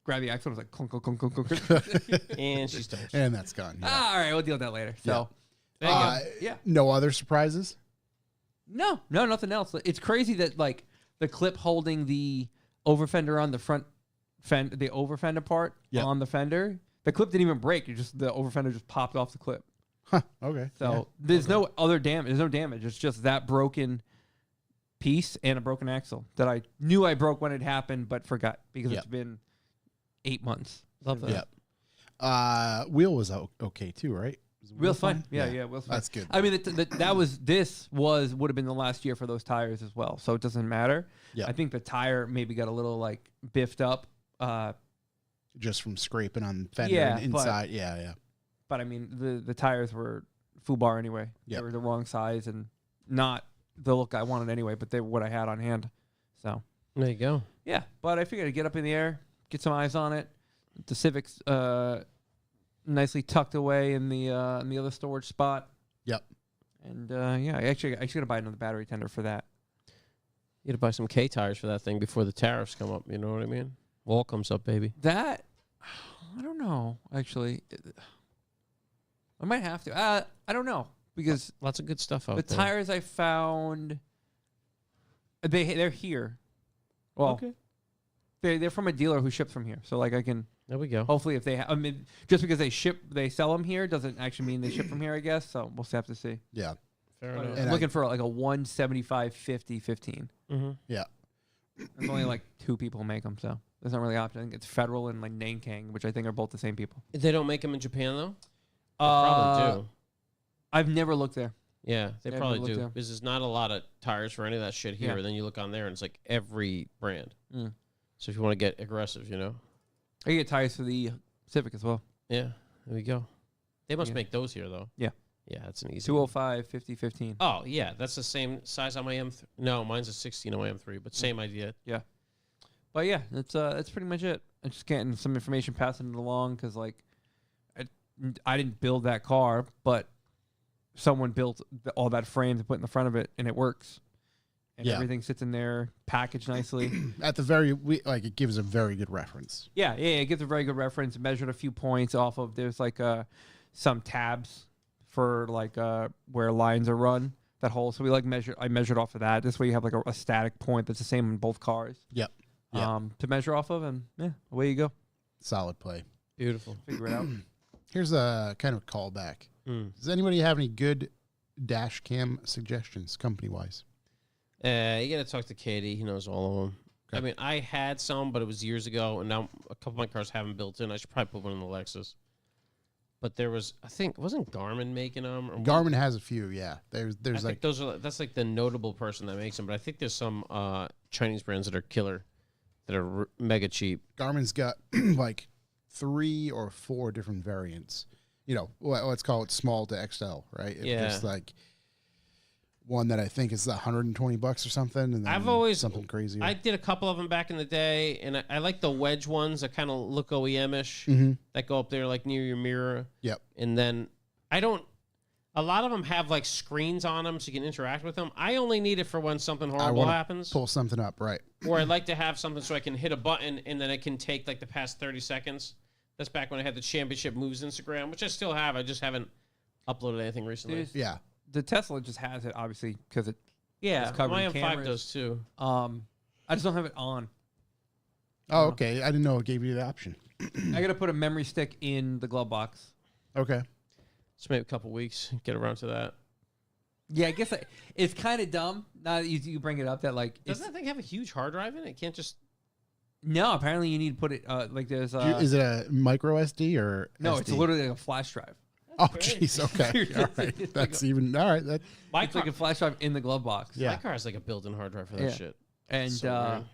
grabbed the axle, and I was like, clunk, clunk, clunk, clunk, clunk. And she's done. And that's gone. Yeah. All right, we'll deal with that later. So, yeah. No other surprises? No, nothing else. It's crazy that the clip holding the over fender on the front fender, the over fender part on the fender, the clip didn't even break. The over fender just popped off the clip. Huh. Okay. So there's no other damage. There's no damage. It's just that broken piece and a broken axle that I knew I broke when it happened, but forgot because it's been 8 months. Love that. Yep. Wheel was okay too, right? Wheel's fine. Yeah, wheel's fine. That's good. I mean, would have been the last year for those tires as well, so it doesn't matter. Yeah. I think the tire maybe got a little biffed up. Just from scraping on fender and inside. Yeah. But I mean, the tires were FUBAR anyway. Yep. They were the wrong size and not the look I wanted anyway, but they were what I had on hand. So There you go. yeah, but I figured I'd get up in the air, get some eyes on it. The Civic's nicely tucked away in the other storage spot. Yep. And I actually gotta buy another battery tender for that. You gotta buy some K tires for that thing before the tariffs come up. You know what I mean? Wall comes up, baby. That I don't know. Actually, I might have to. I don't know because Lots of good stuff out the there. tires I found, they're here. Well, Okay. they're from a dealer who ships from here. So I can There we go. hopefully if they I mean just because they sell them here doesn't actually mean they ship from here. I guess so. We'll have to see. Yeah. Fair But enough. I'm looking for a 175/50/15. Mm-hmm. Yeah. There's only 2 people who make them, so there's not really option. I think it's Federal and Nankang, which I think are both the same people. They don't make them in Japan though. They probably do. I've never looked there. Yeah, they Yeah, probably look do. down. Because there's not a lot of tires for any of that shit here. Yeah. Then you look on there and it's like every brand. Mm. So if you want to get aggressive, you know. I can get tires for the Civic as well. Yeah, there we go. They must Yeah. make those here though. Yeah. Yeah, that's an easy. 205/50/15. Oh yeah, that's the same size on my M3. No, mine's a 16 on my M3, but same idea. But yeah, that's pretty much it. I'm just getting some information, passing it along because I didn't build that car, but someone built all that frame to put in the front of it, and it works. And Yeah. everything sits in there, packaged nicely. At the it gives a very good reference. Yeah, it gives a very good reference. Measured a few points off of. There's some tabs for where lines are run that hole. So I measured off of that. This way you have a static point that's the same in both cars. Yep. Yeah. To measure off of, and away you go. Solid play. Beautiful. Figure it out. Here's a kind of callback. Does anybody have any good dash cam suggestions, company wise? You got to talk to Katie. He knows all of them. Okay. I mean, I had some, but it was years ago, and now a couple of my cars haven't built in. I should probably put one in the Lexus. But there was, I think, wasn't Garmin making them? Or Garmin has a few, yeah. I think that's like the notable person that makes them. But I think there's some Chinese brands that are killer, that are mega cheap. Garmin's got 3 or 4 different variants. You know, let's call it small to XL, right? Yeah. Just one that I think is $120 or something, and then I've always something crazy. I did a couple of them back in the day, and I like the wedge ones that kind of look OEM-ish that go up there like near your mirror. Yep. And then I don't. A lot of them have like screens on them so you can interact with them. I only need it for when something horrible happens. Pull something up, right? Or I'd like to have something so I can hit a button and then it can take like the past 30 seconds. That's back when I had the Championship Moves Instagram, which I still have. I just haven't uploaded anything recently. Yeah. The Tesla just has it, obviously, because it. Yeah, it's covered my in M5 cameras. does too. I just don't have it on. Oh, okay. I didn't know it gave you the option. I got to put a memory stick in the glove box. Okay. Just maybe a couple weeks, get around to that. Yeah, I guess it's kind of dumb. Now that you bring it up, that like Doesn't that thing have a huge hard drive in it? It can't just. no. Apparently, you need to put it like there's. Is it a micro SD or no? SD? It's literally like a flash drive. Oh, jeez. Okay. All right. It's That's like even all right. That My It's car, like a flash drive in the glove box. Yeah. my car has like a built-in hard drive for that Yeah. shit. And So weird.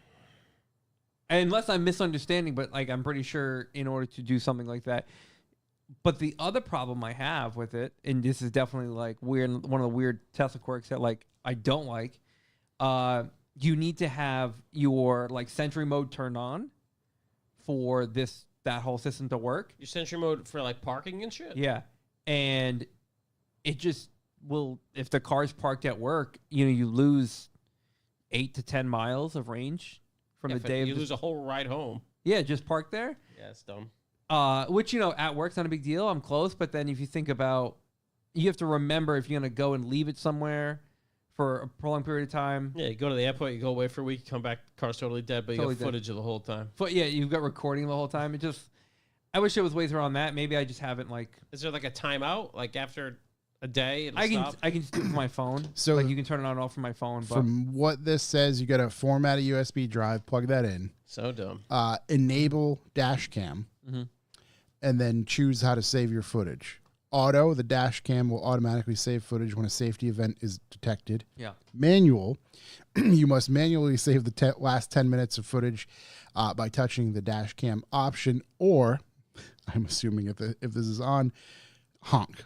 unless I'm misunderstanding, but like I'm pretty sure in order to do something like that. But the other problem I have with it, and this is definitely like weird, one of the weird Tesla quirks that like I don't like, you need to have your like Sentry mode turned on for that whole system to work. Your Sentry mode for like parking and shit. Yeah, and it just will if the car's parked at work, you lose 8 to 10 miles of range from the day. You lose a whole ride home. Yeah, just park there. Yeah, it's dumb. Which, at work's not a big deal. I'm close. But then if you think about, you have to remember if you're going to go and leave it somewhere for a prolonged period of time. Yeah, you go to the airport, you go away for a week, you come back, car's totally dead, but Totally you got dead. footage of the whole time. But yeah, you've got recording the whole time. I wish there was ways around that. Maybe I just haven't like. Is there like a timeout? Like after a day, it'll I can stop? just do it with my phone. So- like you can turn it on and off from my phone. But from what this says, you got to format a USB drive, plug that in, So dumb. enable dash cam, and then choose how to save your footage. Auto, the dash cam will automatically save footage when a safety event is detected. yeah, Manual, you must manually save the last 10 minutes of footage by touching the dash cam option, or I'm assuming if this is on, honk.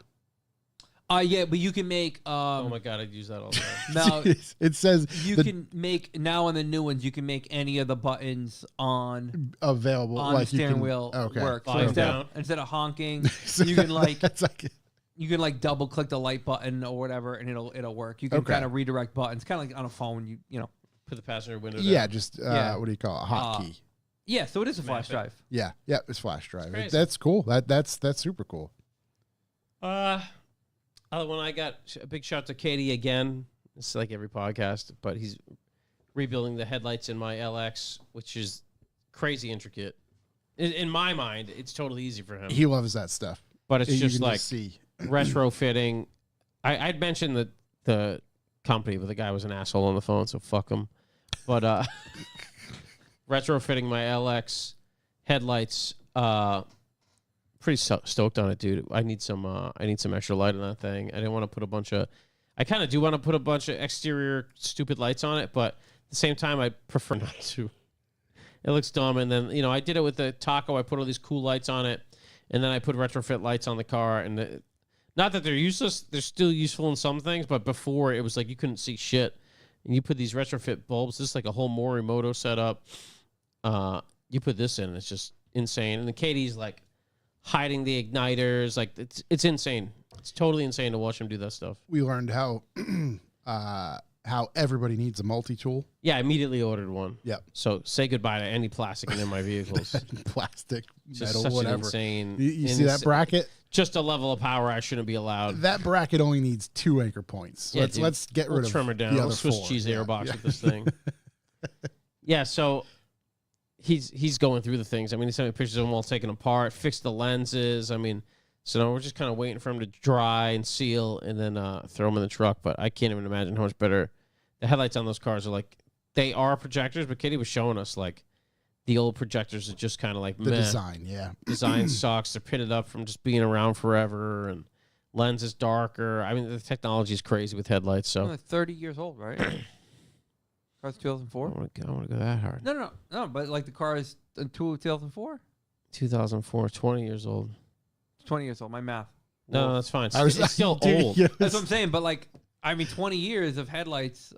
yeah, but you can make. Oh my God, I'd use that all the time. Now It says you can make now on the new ones. You can make any of the buttons on available the you steering can- wheel okay. work. So Volume instead down. of honking, you can like That's like you can like double click the light button or whatever, and it'll work. You can Okay. kind of redirect buttons, kind of like on a phone. You know. Put the passenger window yeah, down. just Yeah. what do you call it? A hotkey. Yeah, so it is a Map flash it. drive. Yeah, it's flash drive. crazy. That's cool. That's super cool. Other one I got a big shout to Katie again. It's like every podcast, but he's rebuilding the headlights in my LX, which is crazy intricate. In my mind, it's totally easy for him. He loves that stuff. But it's You just can like see. retrofitting. I'd mentioned the company, but the guy was an asshole on the phone, so fuck him. But retrofitting my LX headlights, pretty stoked on it, dude. I need some extra light on that thing. I didn't want to put a bunch of. I kind of do want to put a bunch of exterior stupid lights on it, but at the same time, I prefer not to. It looks dumb, and then I did it with the Taco. I put all these cool lights on it, and then I put retrofit lights on the car. And not that they're useless; they're still useful in some things. But before, it was like you couldn't see shit, and you put these retrofit bulbs. This is like a whole Morimoto setup. You put this in, it's just insane. And then Katie's like hiding the igniters, like it's insane. It's totally insane to watch him do that stuff. We learned how everybody needs a multi-tool. Yeah, I immediately ordered one. Yep. So say goodbye to any plastic in my vehicles. Plastic, Just metal, such whatever. an insane. You see that bracket? Just a level of power I shouldn't be allowed. That bracket only needs 2 anchor points. Yeah, Let's get rid We'll of trim her down. the I'll other Swiss 4. cheese Yeah, airbox yeah. with this thing. Yeah, so he's going through the things. I mean, he sent me pictures of them all taken apart, fixed the lenses. I mean, so now we're just kind of waiting for him to dry and seal and then throw them in the truck. But I can't even imagine how much better the headlights on those cars are. Like, they are projectors, but Katie was showing us like the old projectors are just kind of like The meh. design, yeah. Design sucks. They're pitted up from just being around forever, and lens is darker. I mean, the technology is crazy with headlights. So Only 30 years old, right? Car's 2004. I want to go that hard. No. But like the car is 2004. 2004, 20 years old. 20 years old. My math. No, that's fine. I was It's still Dude, old. yeah, That's what I'm saying. But like, I mean, 20 years of headlights.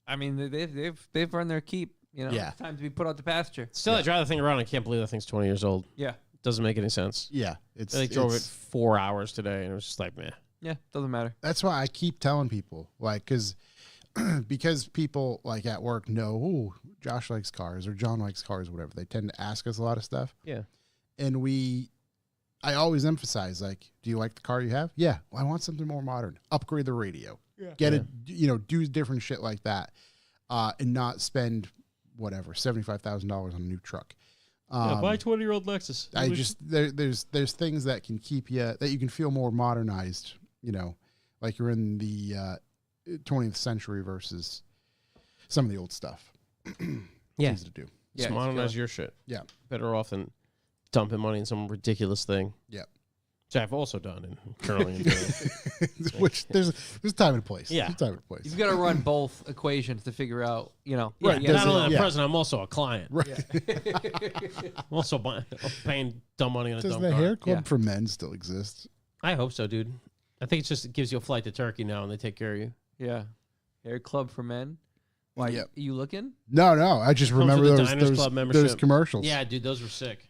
I mean, they've earned their keep. You know, it's time to be put out to pasture. Still, I drive the thing around. I can't believe that thing's 20 years old. Yeah. Doesn't make any sense. Yeah, They drove it 4 hours today, and it was just like, meh. Yeah, doesn't matter. That's why I keep telling people, like, because people like at work know, ooh, Josh likes cars or John likes cars, whatever. They tend to ask us a lot of stuff. Yeah. And I always emphasize, like, do you like the car you have? Yeah. Well, I want something more modern. Upgrade the radio. Yeah. Get it, do different shit like that, and not spend whatever $75,000 on a new truck. Buy a 20-year-old Lexus. There's things that can keep you, that you can feel more modernized. Like you're in the 20th century versus some of the old stuff. Yeah. Easy to do. Just modernize your shit. Yeah. Better off than dumping money in some ridiculous thing. Yeah. Which I've also done and currently am doing. Which there's time and place. Yeah. There's time and place. You've got to run both equations to figure out, Right. Not only the president, I'm also a client. Right. I'm also paying dumb money on a Does dumb the car. hair club for men still exist? I hope so, dude. I think it gives you a flight to Turkey now, and they take care of you. Yeah. Hair club for men. Why? Yep. You looking? No. I just Comes remember with the those Diners Club membership. commercials. Yeah, dude, those were sick.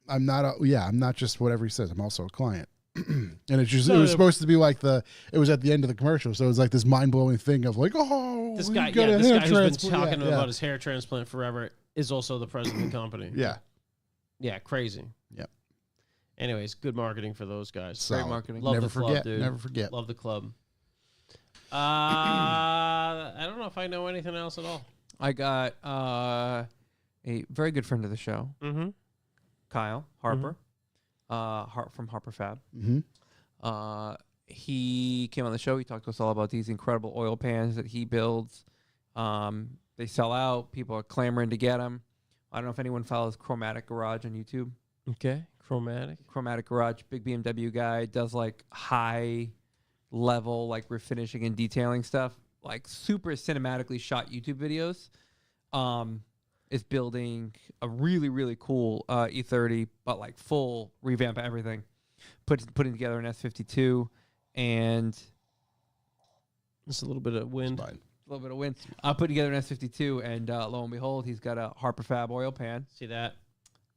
I'm not just whatever he says. I'm also a client. And it was supposed to be like it was at the end of the commercial, so it was like this mind blowing thing of like, oh, This guy who's been talking about his hair transplant forever is also the president of the company. Yeah. Yeah, crazy. Yep. Anyways, good marketing for those guys. Solid. Great marketing. Love Never the club, forget. dude. Never forget. Love the club. I don't know if I know anything else at all. I got a very good friend of the show, Kyle Harper, from Harper Fab. Mm-hmm. He came on the show. He talked to us all about these incredible oil pans that he builds. They sell out. People are clamoring to get them. I don't know if anyone follows Chromatic Garage on YouTube. Okay. Chromatic Garage, big BMW guy, does like high level, like refinishing and detailing stuff, like super cinematically shot YouTube videos. Is building a really, really cool E30, but like full revamp of everything. Putting together an S52 and just a little bit of wind. Putting together an S52, and lo and behold, he's got a Harper Fab oil pan. See that?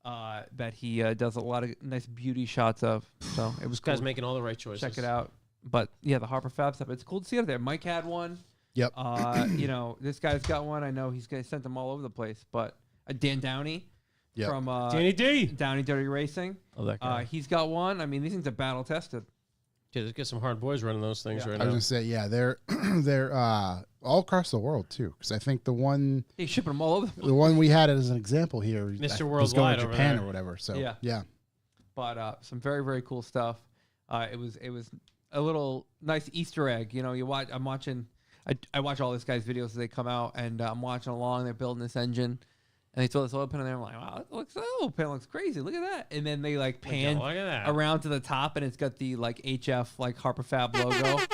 That he does a lot of nice beauty shots of. So it was cool. This guy's making all the right choices. Check it out. But yeah, the Harper Fab stuff, it's cool to see it there. Mike had one. Yep. This guy's got one. I know he's gonna send them all over the place. But Dan Downey from Danny D. Downey Dirty Racing. Oh, that guy. He's got one. I mean, these things are battle tested. Yeah, there's got some hard boys running those things right I now. was gonna say, yeah, they're all across the world too. Because I think the one He's shipping them all over. the one we had as an example here, Mr. was going Worldwide to over Japan there. or whatever. So Yeah. But some very, very cool stuff. It was a little nice Easter egg. I'm watching. I watch all this guy's videos as they come out, and I'm watching along. They're building this engine, and they throw this oil pan in there. I'm like, wow, that looks crazy. Look at that. And then they like pan Look at that. around to the top, and it's got the like HF like Harper Fab logo. And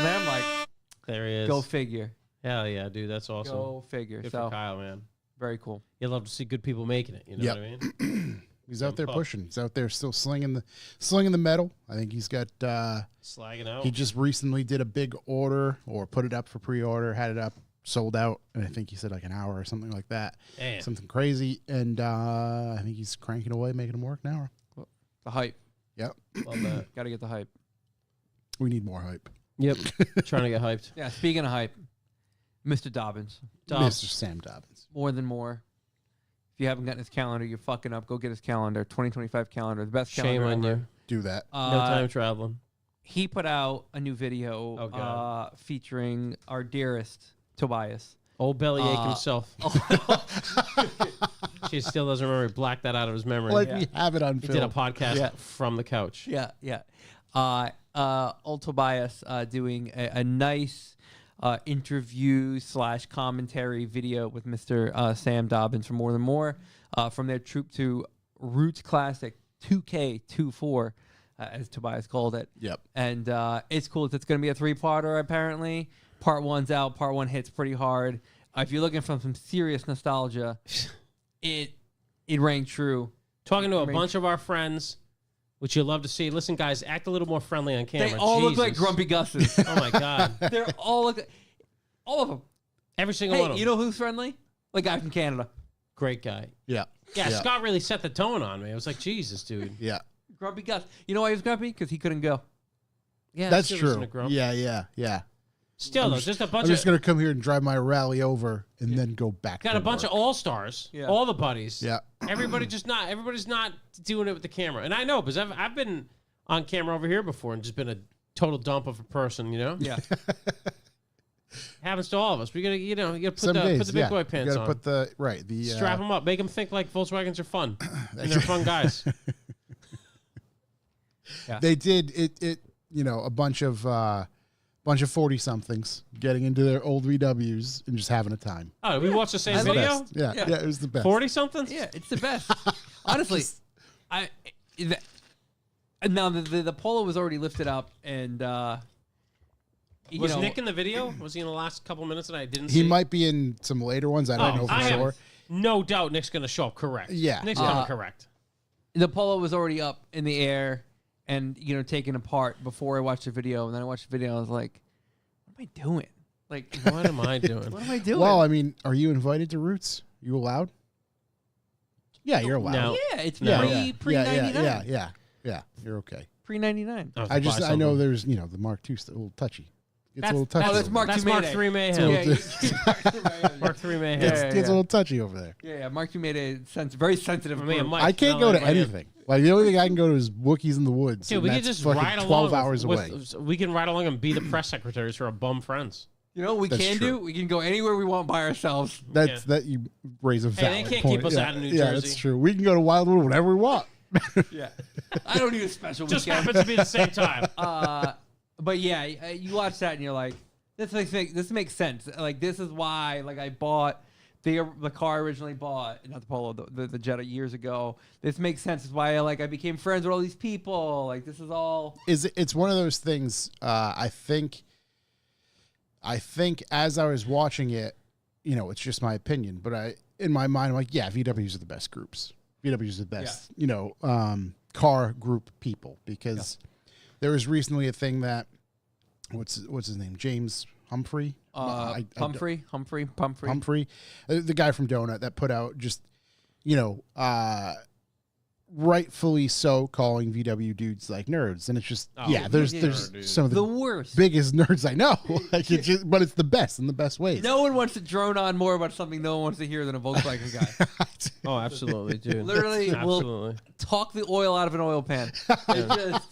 then I'm like, there he is. go figure. Hell yeah, dude. That's awesome. Go figure. Good So for Kyle, man. very cool. You love to see good people making it. You know what I mean? He's out there pushing. He's out there still slinging the metal. I think he's got Slagging out. he just recently did a big order or put it up for pre-order, had it up, sold out, and I think he said like an hour or something like that. Damn. Something crazy. And I think he's cranking away, making them work now. The hype. Yep. Love that. Got to get the hype. We need more hype. Yep. Trying to get hyped. Yeah. Speaking of hype, Mr. Dobbins. Mr. Sam Dobbins. More than more. If you haven't gotten his calendar, you're fucking up. Go get his calendar. 2025 calendar. The best Shame calendar on ever. you. Do that. No time traveling. He put out a new video featuring our dearest Tobias. Old bellyache himself. She still doesn't remember. He blacked that out of his memory. Like we have it on He film. did a podcast from the couch. Yeah. Old Tobias doing a nice interview / commentary video with Mr. Sam Dobbins from More Than More from their Troop to Roots Classic 2K24, as Tobias called it. Yep. And it's cool. It's going to be a 3-parter apparently. Part 1's out. Part 1 hits pretty hard. If you're looking for some serious nostalgia, it rang true. Talking to a bunch of our friends which you'll love to see. Listen, guys, act a little more friendly on camera. They all look like Jesus. Grumpy Gus's. Oh my God, They're all all of them. every single one Hey, of you them. know who's friendly? The guy from Canada. Great guy. Yeah. Yeah, Scott really set the tone on me. I was like, Jesus, dude. Yeah. Grumpy Gus. You know why he was grumpy? Because he couldn't go. Yeah, That's still listen true. to Grump. Yeah. Still, though, just a bunch I'm just of going to come here and drive my rally over and then go back. got to a bunch work. of all stars, Yeah. all the buddies. Yeah. Everybody's not doing it with the camera, and I know because I've been on camera over here before and just been a total dump of a person. You know, Yeah. happens to all of us. We gotta, you gotta put Some the days, put the big yeah. boy You pants gotta on. put the Strap them up. Make them think like Volkswagens are fun. And they're fun guys. They did it. You know, a bunch of 40-somethings getting into their old VWs and just having a time. Oh, did we watch the same I love video? Best. Yeah, Yeah. it was the best. 40-something? Yeah, it's the best. Honestly, now the polo was already lifted up, and you Was know, Nick in the video? Was he in the last couple minutes that I didn't see? He might be in some later ones. I don't know for I sure. have no doubt Nick's going to show up correct. Yeah. Nick's coming correct. the polo was already up in the air and taken apart before I watched the video, and then I watched the video and I was like, what am I doing? Like, What am I doing? what am I doing? Well, I mean, are you invited to Roots? You allowed? Yeah, you're allowed. No. yeah, it's Yeah, pre 99. yeah. You're okay. Pre 99. was I to buy I know something. there's the Mark II, a little touchy. It's a little touchy. oh, that's over Mark there. That's II Mark Mayday. III Mayhem. Yeah, Mark III Mayhem. It's, yeah, it's yeah. a little touchy over there. yeah. Mark II made a very sensitive. I mean, group. Mike, I can't not go to letting anybody in. anything. Like the only thing I can go to is Wookiees in the Woods. Dude, and we could that's just fucking ride 12 along hours away. We can ride along and be the press secretaries for our bum friends. You know what we That's can true. do? We can go anywhere we want by ourselves. That's that you raise a Hey, valid they can't point. keep us yeah. out of New Yeah, Jersey. that's true. We can go to Wildwood whenever we want. Yeah. I don't need a special Just weekend. happens to be the same time. But yeah, you watch that and you're like, this makes sense. Like, this is why I bought the car I originally bought, not the Polo, the Jetta years ago. This makes sense. It's why I became friends with all these people. Like, this is all. It's one of those things. I think as I was watching it, it's just my opinion, but in my mind, I'm like, yeah, VWs are the best groups. VWs are the best, car group people, because there was recently a thing that what's his name, James Humphrey, Humphrey, the guy from Donut, that put out just rightfully so calling VW dudes like nerds, and it's just there's some of the the worst. biggest nerds I know. Like it's just, but it's the best in the best ways. No one wants to drone on more about something no one wants to hear than a Volkswagen guy. Oh, absolutely, dude. Literally, Absolutely. will talk the oil out of an oil pan. It's just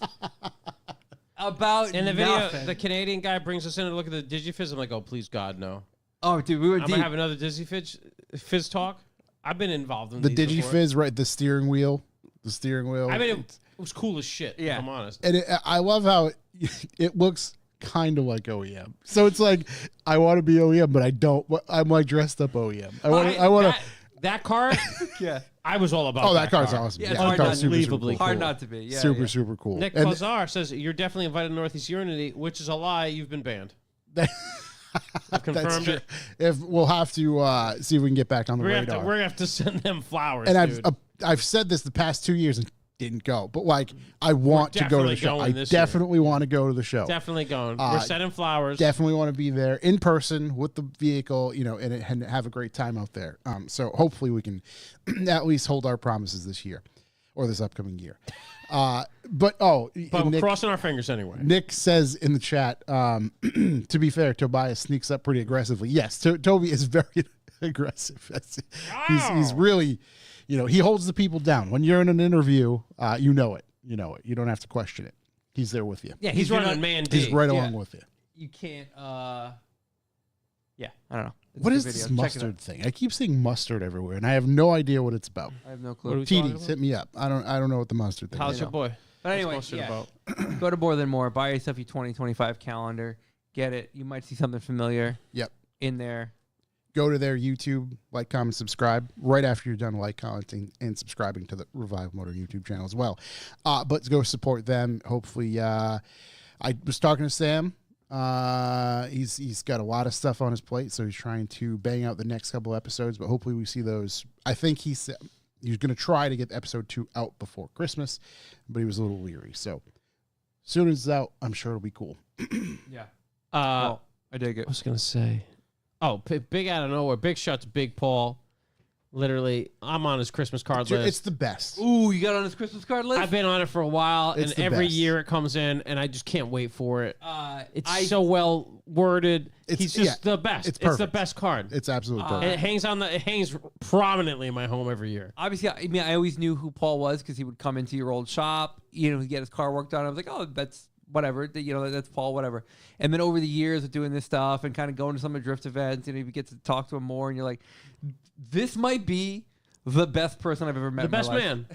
about In the video, nothing. the Canadian guy brings us in to look at the DigiFizz. I'm like, oh, please, God, no. Oh, dude, we were I'm deep. going to have another DigiFizz talk. I've been involved in The these before. DigiFizz, right? The steering wheel. I mean, it was cool as shit, Yeah. if I'm honest. And I love how it looks kind of like OEM. So it's like I want to be OEM, but I don't. I'm like dressed up OEM. I want to. That car, yeah. I was all about Oh, that car's car. awesome. Yeah, it's that hard car's not- super unbelievably cool. Hard not to be. Yeah, super yeah. super cool. Nick And Lazar says, you're definitely invited to Northeast Unity, which is a lie. You've been banned. I've that's confirmed true. it. If we'll have to see if we can get back on the We're radar. going to have to send them flowers, And dude. I've said this the past 2 years and didn't go, but like I want to go to the definitely show. going I this year. definitely want to go to the show. Definitely going. We're sending flowers. Definitely want to be there in person with the vehicle, and have a great time out there. So hopefully we can at least hold our promises this year or this upcoming year. But But we're Nick, crossing our fingers anyway. Nick says in the chat, to be fair, Tobias sneaks up pretty aggressively. Yes, Toby is very aggressive. He's really, he holds the people down. When you're in an interview, you know it. You know it. You don't have to question it. He's there with you. Yeah, he's You're running not- Man D. He's right along with you. You can't. Yeah, I don't know. It's What a is video. this Check it out. mustard thing? I keep seeing mustard everywhere, and I have no idea what it's about. I have no What are clue. we talking TDs, about? hit me up. I don't know what the mustard thing How's is. your boy? But anyway, What's mustard yeah. about? Go to More Than More. Buy yourself your 2025 calendar. Get it. You might see something familiar Yep. in there. Go to their YouTube, like, comment, subscribe right after you're done like, commenting, and subscribing to the Revive Motor YouTube channel as well. But go support them. Hopefully, I was talking to Sam. He's got a lot of stuff on his plate, so he's trying to bang out the next couple episodes. But hopefully, we see those. I think he said he was going to try to get episode 2 out before Christmas, but he was a little leery. So as soon as it's out, I'm sure it'll be cool. Yeah. I I dig it. was gonna say, big out of nowhere. Big shout to Big Paul. Literally, I'm on his Christmas card Dude, list. it's the best. Ooh, you got on his Christmas card list? I've been on it for a while, It's and the every best. year it comes in, and I just can't wait for it. It's so so well worded. It's- He's just yeah, the best. it's It's the perfect. best card. It's absolutely And perfect. it hangs prominently in my home every year. Obviously, I mean, I always knew who Paul was because he would come into your old shop, he'd get his car worked on. I was like, oh, that's whatever, that's Paul, whatever. And then over the years of doing this stuff and kind of going to some of Drift events, you get to talk to him more, and you're like, this might be the best person I've ever met. The in my best life. man.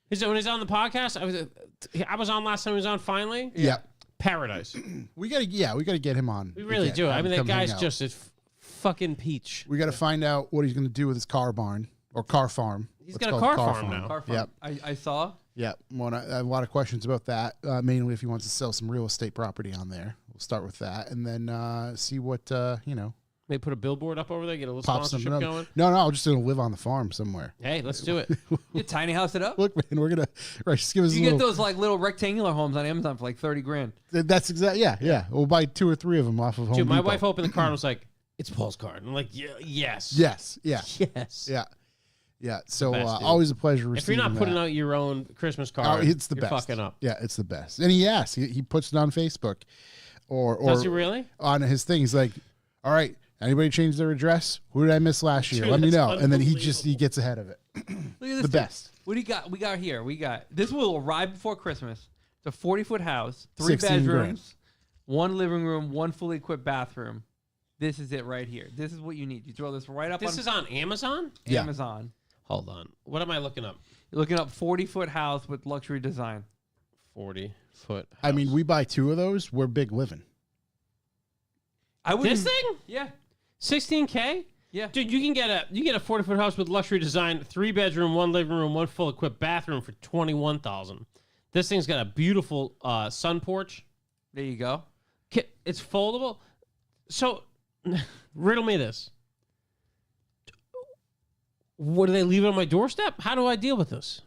When he's on the podcast, I was on last time he was on. Finally, Yeah. Paradise. We gotta get him on. We really again. do. I Have mean, him that come hang guy's out. just a fucking peach. We got to find out what he's going to do with his car barn or car farm. He's What's got a called car farm now. Car farm. Yep. I saw. Yeah, I have a lot of questions about that. Mainly if he wants to sell some real estate property on there. We'll start with that, and then see what Maybe put a billboard up over there, get a little pops sponsorship something up. going. No, I'm just gonna live on the farm somewhere. Hey, let's do it. You tiny house it up. Look, man, we're gonna just give us You a get little. those like little rectangular homes on Amazon for like $30,000. That's exactly yeah. We'll buy 2 or 3 of them off of Home Dude, my Depot. wife opened the card and was like, "It's Paul's card." And I'm like, "Yeah, yes, Yes, yeah, yes." yeah. So best, dude. always a pleasure. If you're receiving not putting that. out your own Christmas Oh, card, it's the you're best. fucking up. Yeah, it's the best. And he asks. He puts it on Facebook, or Does he really? on his thing. He's like, "All right, anybody change their address? Who did I miss last year? Dude, Let me that's know." And then he unbelievable. gets ahead of it. Look at this. The dude. best. What do you got? We got here. We got this will arrive before Christmas. It's a 40-foot house, 3 16 grand. bedrooms, 1 living room, 1 fully equipped bathroom. This is it right here. This is what you need. You throw this right up This on is on Amazon. Yeah. Amazon. Hold on. What am I looking up? You're looking up 40-foot house with luxury design. 40-foot. I mean, we buy 2 of those. We're big living. I would This thing, Yeah. $16K. Yeah. Dude, you get a 40-foot house with luxury design, 3 bedroom, 1 living room, 1 full equipped bathroom for $21,000. This thing's got a beautiful sun porch. There you go. It's foldable. So, riddle me this. What do they leave it on my doorstep? How do I deal with this?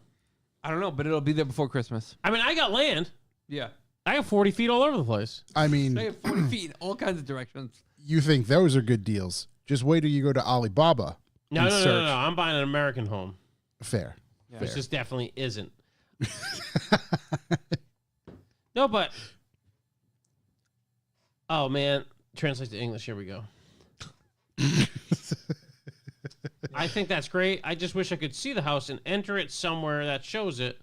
I don't know, but it'll be there before Christmas. I mean, I got land. Yeah. I got 40 feet all over the place. I mean, They have 40 feet in all kinds of directions. you think those are good deals? Just wait till you go to Alibaba. No, and no, no, search. no, no. I'm buying an American home, Fair. which this definitely isn't. No, but oh man, translate to English. Here we go. I think that's great. I just wish I could see the house and enter it somewhere that shows it.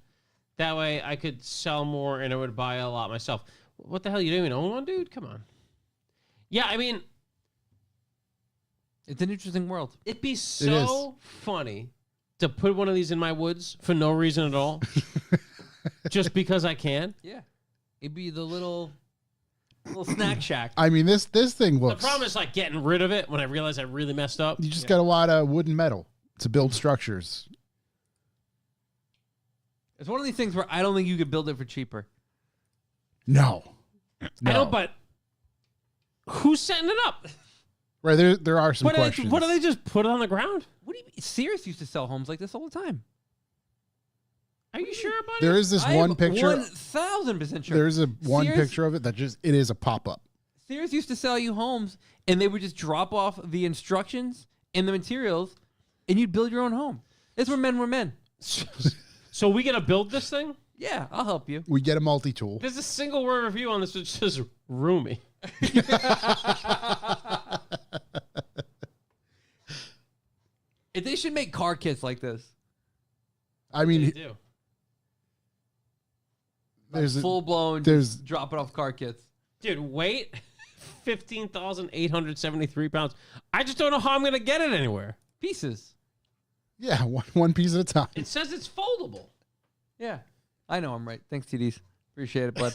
That way, I could sell more and I would buy a lot myself. What the hell? You don't even own one, dude? Come on. Yeah, I mean, It's an interesting world. it'd be so funny to put one of these in my woods for no reason at all, just because I can. Yeah. It'd be the little snack shack. I mean, this thing The looks. problem is like getting rid of it when I realize I really messed up. You just got a lot of wood and metal to build structures. It's one of these things where I don't think you could build it for cheaper. No. I know, but who's setting it up? Right, there are some questions. What do they just put it on the ground? What do you mean? Sears used to sell homes like this all the time. Are you sure about There it? is this I one am picture. 1,000% sure. There's a one Sears- picture of it that just it is a pop up. Sears used to sell you homes, and they would just drop off the instructions and the materials, and you'd build your own home. That's where men were men. So we gonna build this thing? Yeah, I'll help you. We get a multi tool. There's a single word review on this which says roomy. They should make car kits like this. I They mean, do. there's Full blown, there's- just drop it off car kits. Dude, weight 15,873 pounds. I just don't know how I'm gonna get it anywhere. Pieces. yeah, one piece at a time. It says it's foldable. Yeah. I know I'm right. Thanks, TDs. Appreciate it, bud.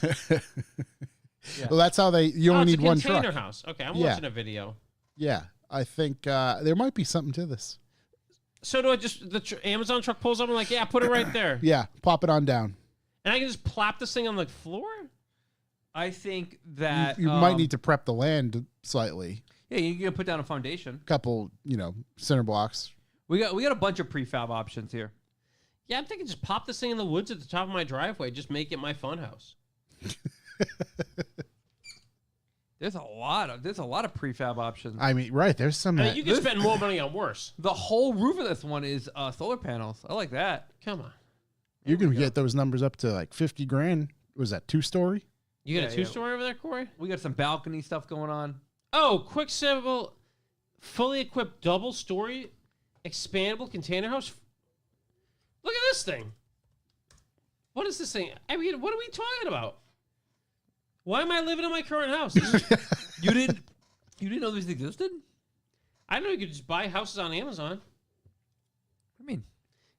Well, that's how you Oh, only it's need a one container truck. house. Okay, I'm Yeah. watching a video. Yeah, I think there might be something to this. So do I just Amazon truck pulls up? I'm like, yeah, put it right there, Yeah, pop it on down. and I can just plop this thing on the floor. I think that You might need to prep the land slightly. Yeah, you're gonna put down a foundation. Couple, center blocks. We got a bunch of prefab options here. Yeah, I'm thinking just pop this thing in the woods at the top of my driveway. Just make it my fun house. There's a lot of prefab options. I mean, right? There's some. I mean, you can spend more money on worse. The whole roof of this one is solar panels. I like that. Come on. You can get those numbers up to like 50 grand. Was that 2-story? You got a 2-story over there, Corey? We got some balcony stuff going on. Oh, quick, simple, fully equipped double-story expandable container house. Look at this thing. What is this thing? I mean, what are we talking about? Why am I living in my current house? You didn't know this existed? I didn't know you could just buy houses on Amazon. I mean,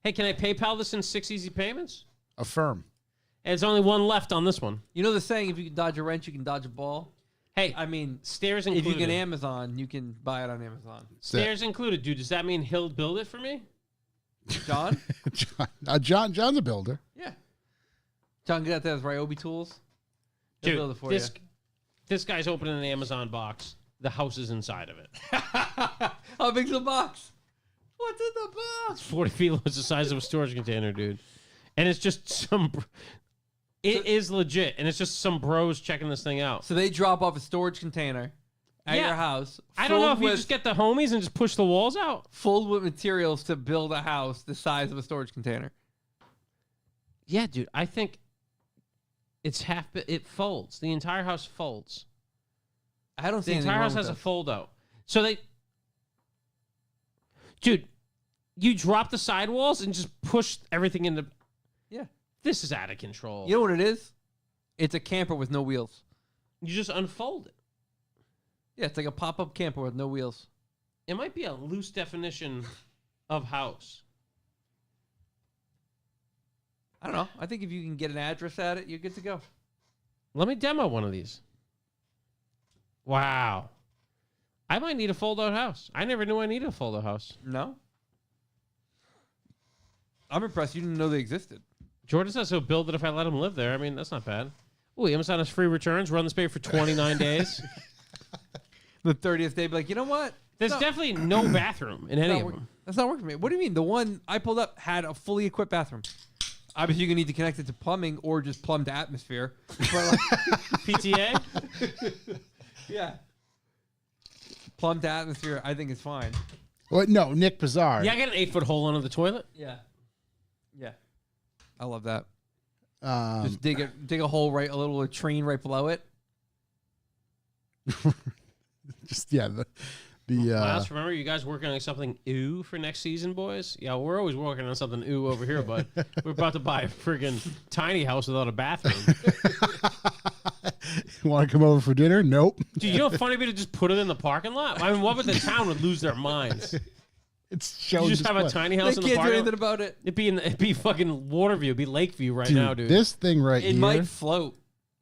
hey, can I PayPal this in 6 easy payments? Affirm. And there's only one left on this one. you know the saying, if you can dodge a wrench, you can dodge a ball? Hey, I mean, stairs if included. you can Amazon, you can buy it on Amazon. Stairs included, dude. Does that mean he'll build it for me? John? John's a builder. Yeah. John, get out there with Ryobi tools. He'll build it for you. This guy's opening an Amazon box. The house is inside of it. How big's the box? What's in the box? 40 feet long. It's the size of a storage container, dude. And it's just some... It is legit, and it's just some bros checking this thing out. So they drop off a storage container at your house. I don't know if you just get the homies and just push the walls out. Filled with materials to build a house the size of a storage container. Yeah, dude. I think it's it folds. The entire house folds. I don't see The anything entire wrong house with has a this. fold out. So dude, you drop the sidewalls and just push everything into. Yeah. This is out of control. You know what it is? It's a camper with no wheels. You just unfold it. Yeah, it's like a pop-up camper with no wheels. It might be a loose definition of house. I don't know. I think if you can get an address at it, you're good to go. Let me demo one of these. Wow. I might need a fold-out house. I never knew I needed a fold-out house. No? I'm impressed you didn't know they existed. Jordan says he'll build it if I let him live there. I mean, that's not bad. Ooh, Amazon has free returns. Run this baby for 29 days. The 30th day, be like, you know what? There's definitely no bathroom in any of them. That's not working for me. What do you mean? The one I pulled up had a fully equipped bathroom. Obviously, you're going to need to connect it to plumbing or just plumbed atmosphere. But like, PTA? yeah. Plumbed atmosphere, I think is fine. Well, no, Nick Pizarro. Yeah, I got an 8-foot hole under the toilet. Yeah. Yeah. I love that. Um, Just dig a hole right, a little latrine right below it. just yeah, Miles, remember you guys working on something ooh for next season, boys? Yeah, we're always working on something ooh over here, but we're about to buy a friggin' tiny house without a bathroom. Want to come over for dinner? Nope. Dude, you know what funny would be to just put it in the parking lot? I mean, what would the town would lose their minds? It's showing. You just have a tiny house They in the can't do parking anything lot. about it. It'd be fucking Waterview. It'd be Lakeview right now, dude. This thing right It here. might float.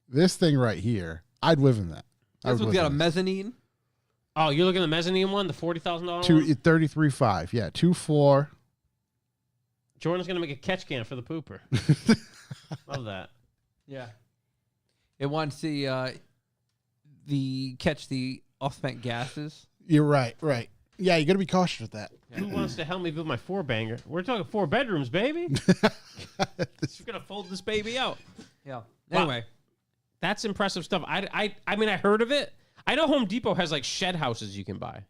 This thing right here. I'd live in that. This one's got a mezzanine. Oh, you're looking at the mezzanine one, the $40,000 one? 33.5. Yeah, 2-floor. Jordan's gonna make a catch can for the pooper. Love that. Yeah. It wants the catch the off-spent gases. You're right. Right. Yeah, you got to be cautious with that. Who wants to help me build my 4-banger? We're talking 4 bedrooms, baby. We're gonna fold this baby out. Yeah. Wow. Anyway, That's impressive stuff. I mean, I heard of it. I know Home Depot has like shed houses you can buy.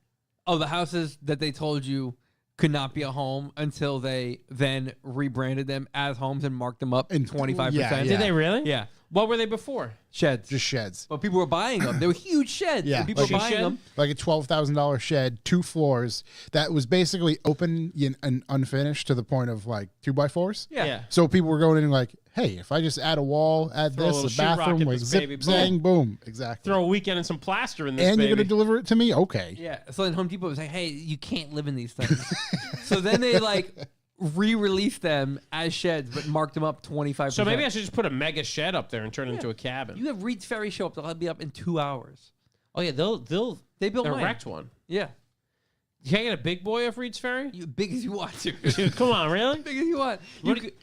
the houses that they told you could not be a home until they then rebranded them as homes and marked them up in 25%. yeah. Did they really? Yeah. What were they before? Sheds. Just sheds. But people were buying them. They were huge sheds. Yeah, And people like were a buying shed? them. Like a $12,000 shed, 2 floors that was basically open and unfinished to the point of like 2x4s. Yeah. So people were going in like, hey, if I just add a wall, add Throw a this, little a sheetrock bathroom, at like this zip, baby, boom. zang, boom. Exactly. Throw a weekend and some plaster in this And baby. you're going to deliver it to me? Okay. Yeah. So then Home Depot was like, hey, you can't live in these things. So then they like re-released them as sheds, but marked them up 25%. So maybe I should just put a mega shed up there and turn it into a cabin. You have Reed's Ferry show up. They'll be up in 2 hours. Oh yeah, they'll They built mine. erect one. Yeah. You can't get a big boy off Reed's Ferry? You big as you want to. Dude, come on, really? Big as you want.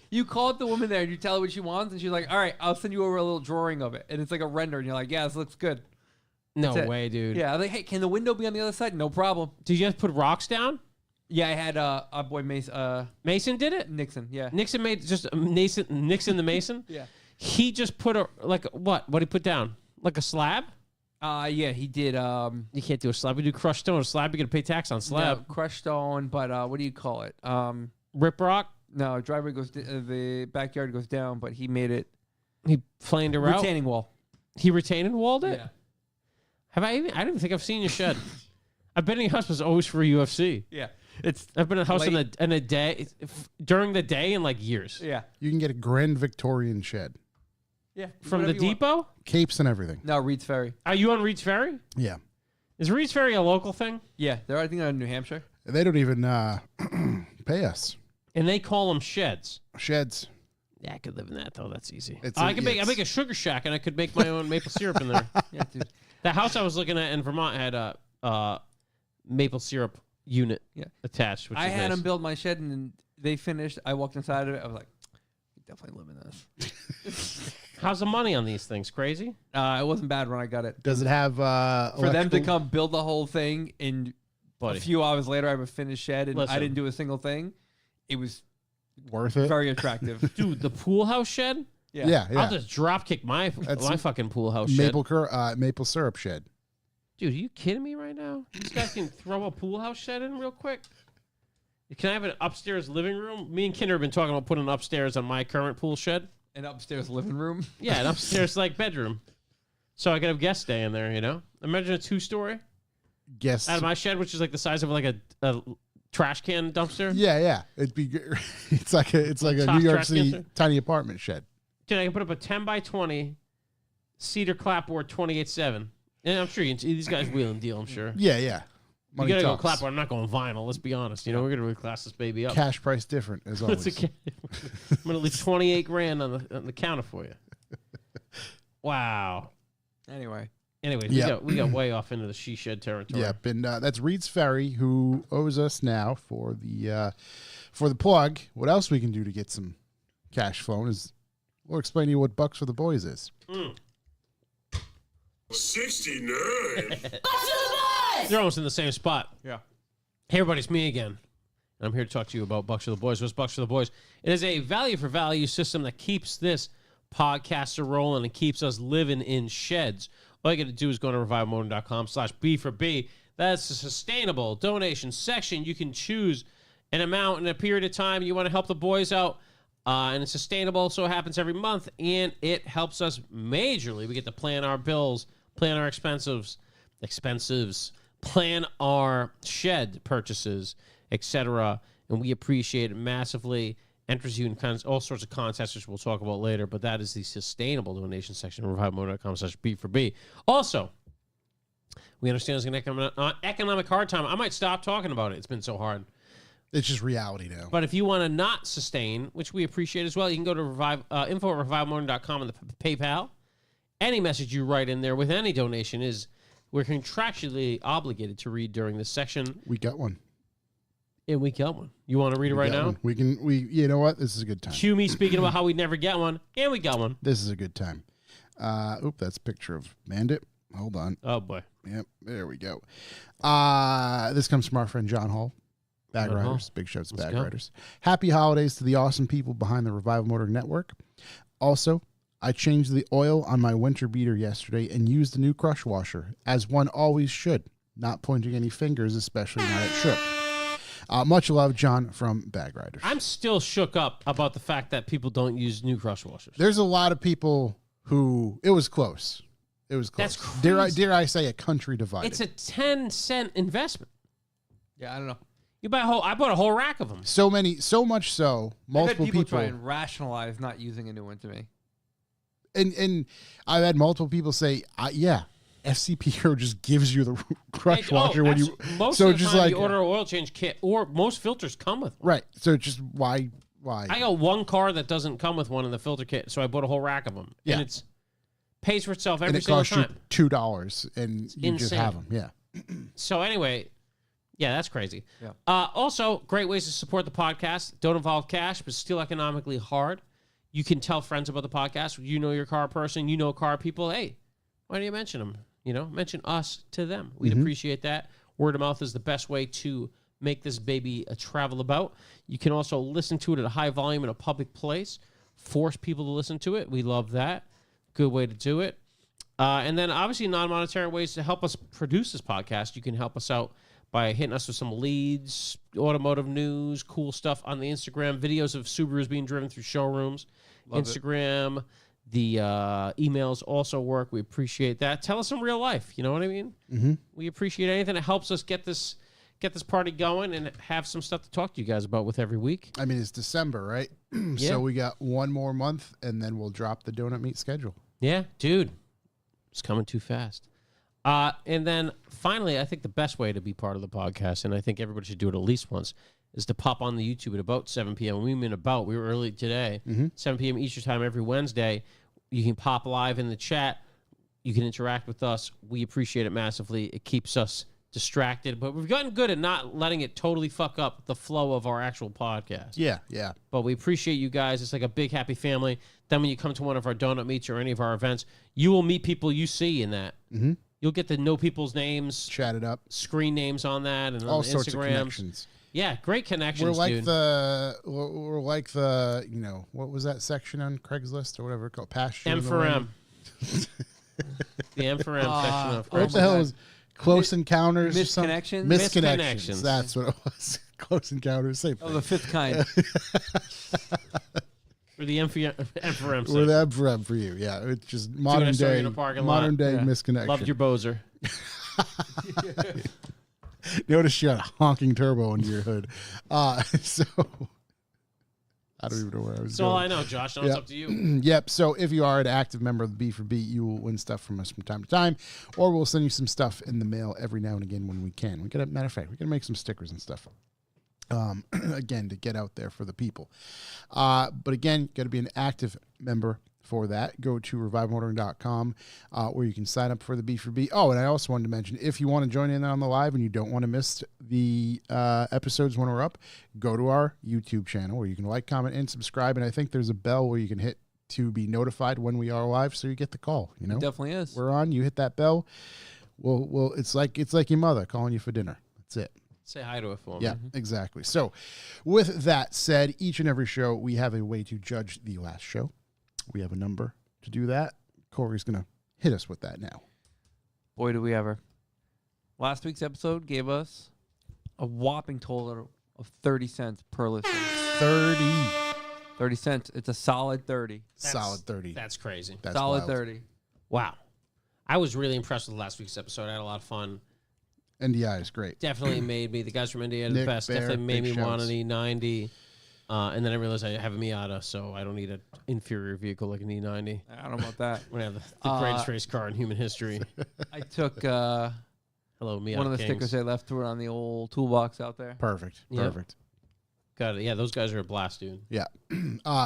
You call up the woman there and you tell her what she wants, and she's like, all right, I'll send you over a little drawing of it. And it's like a render, and you're like, yeah, this looks good. No That's it. way, dude. Yeah. I'm like, hey, can the window be on the other side? No problem. Did you have to put rocks down? Yeah, I had our boy Mason. Mason did it. Nixon. Yeah. Nixon made just Nixon the Mason. Yeah. He just put what? What did he put down? Like a slab? Yeah, he did. You can't do a slab. You do crushed stone. A slab, you got to pay tax on slab. No, crushed stone, but what do you call it? Rip rock. No, driveway goes. The backyard goes down, but he made it He planed her out. retaining wall. He retained and walled it. Yeah. Have I? I don't even think I've seen your shed. I've been in your house was always for UFC. Yeah. I've been in the house Late. in a day during the day in like years. Yeah. You can get a Grand Victorian shed, Yeah. From the Whatever you want. depot. capes and everything. No, Reed's Ferry. Are you on Reed's Ferry? Yeah, Is Reed's Ferry a local thing? Yeah, they're I think in New Hampshire. they don't even pay us. And they call them sheds. Sheds. Yeah, I could live in that though. That's easy. It's I a- could make it's- a sugar shack, and I could make my own maple syrup in there. Yeah, dude. The house I was looking at in Vermont had a maple syrup unit attached. Which I is had nice. them build my shed, and then they finished. I walked inside of it. I was like, "You definitely live in this." How's the money on these things? Crazy? It wasn't bad when I got it. Does it have For them to come build the whole thing, and Buddy. a few hours later, I have a finished shed, and Listen. I didn't do a single thing. It was worth it? very attractive. Dude, the pool house shed? Yeah, I'll just drop kick my fucking pool house shed. Maple syrup shed. Dude, are you kidding me right now? These guys can throw a pool house shed in real quick. Can I have an upstairs living room? Me and Kinder have been talking about putting upstairs on my current pool shed. An upstairs living room. Yeah, an upstairs like bedroom. So I could have guests stay in there, you know? Imagine a 2-story Guess. out of my shed, which is like the size of like a trash can dumpster. Yeah. It'd be. It's like a Top New York trash City cancer. tiny apartment shed. Can I put up a 10 by 20 cedar clapboard 28/7? And I'm sure these guys wheel and deal, I'm sure. Yeah. You Money gotta go talks. clapboard. I'm not going vinyl. Let's be honest. You know, we're gonna reclass this baby up. Cash price different as always. It's okay. I'm gonna leave 28 grand on the counter for you. Wow. Anyway, Anyways, Yeah. we got way off into the she shed territory. Yep, and that's Reed's Ferry who owes us now for the plug. What else we can do to get some cash flowing is we'll explain to you what Bucks for the Boys is. 69. They're almost in the same spot. yeah. Hey, everybody, it's me again. And I'm here to talk to you about Bucks for the Boys. What's Bucks for the Boys? It is a value for value system that keeps this podcaster rolling and keeps us living in sheds. All you got to do is go to revivemotoring.com/B4B. That's a sustainable donation section. You can choose an amount in a period of time you want to help the boys out. And it's sustainable, so it happens every month, and it helps us majorly. We get to plan our bills, plan our expenses, plan our shed purchases, etc. And we appreciate it massively. Enters you in all sorts of contests, which we'll talk about later, but that is the sustainable donation section of revivemotor.com/B4B. Also, we understand it's an economic hard time. I might stop talking about it. It's been so hard. It's just reality now. But if you want to not sustain, which we appreciate as well, you can go to info at revivemotor.com and the PayPal. Any message you write in there with any donation we're contractually obligated to read during this section. We got one. And we got one. You want to read it right now? We you know what? This is a good time. Cue me speaking about how we never get one, and we got one. This is a good time. That's a picture of Bandit. Hold on. Oh, boy. Yep, there we go. This comes from our friend John Hall. Bag John Hall. Riders. Big shouts to Let's Bag go. Riders. Happy holidays to the awesome people behind the Revival Motor Network. Also, I changed the oil on my winter beater yesterday and used the new crush washer, as one always should. Not pointing any fingers, especially not at Shook. Much love, John from Bag Riders. I'm still shook up about the fact that people don't use new crush washers. There's a lot of people who it was close. It was close. That's Dare I say a country divided. It's a 10-cent investment. Yeah, I don't know. I bought a whole rack of them. so much so, multiple I've had people people try and rationalize not using a new one to me. and I've had multiple people say, yeah, FCP Hero just gives you the crush washer when you. Most so of the just time like you order an oil change kit, or most filters come with one. right. So just why? I got one car that doesn't come with one in the filter kit, so I bought a whole rack of them. Yeah. And it's pays for itself And every it single costs you time. $2, and you just Insane. have them. Yeah. So anyway, yeah, that's crazy. Yeah. Also, great ways to support the podcast. Don't involve cash, but still economically hard. You can tell friends about the podcast. You know your car person. You know car people. Hey, why don't you mention them? You know, mention us to them. We'd appreciate that. Word of mouth is the best way to make this baby a travel about. You can also listen to it at a high volume in a public place. Force people to listen to it. We love that. Good way to do it. And then obviously non-monetary ways to help us produce this podcast. You can help us out by hitting us with some leads, automotive news, cool stuff on the Instagram, videos of Subarus being driven through showrooms. Love Instagram, the emails also work. We appreciate that. Tell us some real life. You know what I mean? Mm-hmm. We appreciate anything that helps us get this party going and have some stuff to talk to you guys about with every week. I mean, it's December, right? Yeah. So we got one more month, and then we'll drop the Donut Meat schedule. Yeah, dude. It's coming too fast. And then finally, I think the best way to be part of the podcast, and I think everybody should do it at least once, is to pop on the YouTube at about 7 p.m. We mean about. We were early today. 7 p.m. Eastern time every Wednesday. You can pop live in the chat. You can interact with us. We appreciate it massively. It keeps us distracted, but we've gotten good at not letting it totally fuck up the flow of our actual podcast. Yeah, yeah. But we appreciate you guys. It's like a big happy family. Then when you come to one of our donut meets or any of our events, you will meet people you see in that. Mm-hmm. You'll get to know people's names, Chat it up. screen names on that, and All on sorts of Instagrams. connections. Yeah, great connections, We're like dude. we're like the, you know, what was that section on Craigslist or whatever it's called? Pasture. M in the for Rain? M. The M for M section of What the Craigslist. hell was Close Encounters? or something? Misconnections? Misconnections. That's what it was. Close Encounters. Same Oh, thing. the fifth kind. For the M for M We're section. that for you. Yeah, it's just modern SRU day, in a parking lot. modern day Yeah. misconnection. Loved your Bozer. Notice you had a honking turbo under your hood. So I don't even know where I was That's going. all I know, Josh. Now it's Yeah. up to you. Yep. So if you are an active member of the B for Beat, you will win stuff from us from time to time, or we'll send you some stuff in the mail every now and again when we can. We gotta, matter of fact, we gotta make some stickers and stuff. Again, to get out there for the people. But again, you got to be an active member for that. Go to revivemotoring.com where you can sign up for the B for B. Oh, and I also wanted to mention, if you want to join in on the live and you don't want to miss the episodes when we're up, go to our YouTube channel where you can like, comment, and subscribe. And I think there's a bell where you can hit to be notified when we are live, so you get the call. You know, It definitely is. we're on. You hit that bell. Well, it's like your mother calling you for dinner. That's it. Say hi to it for me. Yeah, exactly. So, with that said, each and every show, we have a way to judge the last show. We have a number to do that. Corey's going to hit us with that now. Boy, do we ever. Last week's episode gave us a whopping total of 30 cents per listen. 30. 30 cents. It's a solid 30. Solid 30. That's crazy. That's solid wild. 30. Wow. I was really impressed with last week's episode. I had a lot of fun. NDI is great. Definitely made me, the guys from Indiana the Nick, best, Bear, definitely made me big want shouts. an E90. And then I realized I have a Miata, so I don't need an inferior vehicle like an E90. I don't know about that. I'm going to have the greatest race car in human history. I took Hello, Miata one of the Kings. stickers they left to it on the old toolbox out there. Perfect. Yeah. Perfect. Got it. Yeah, those guys are a blast, dude. Yeah.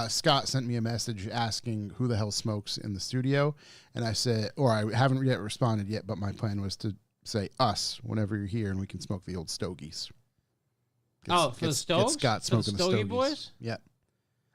Scott sent me a message asking who the hell smokes in the studio. And I said, or I haven't yet responded yet, but my plan was to say us whenever you're here and we can smoke the old stogies. For the stoves? Scott For the smoking the stogie stogies. boys? Yeah.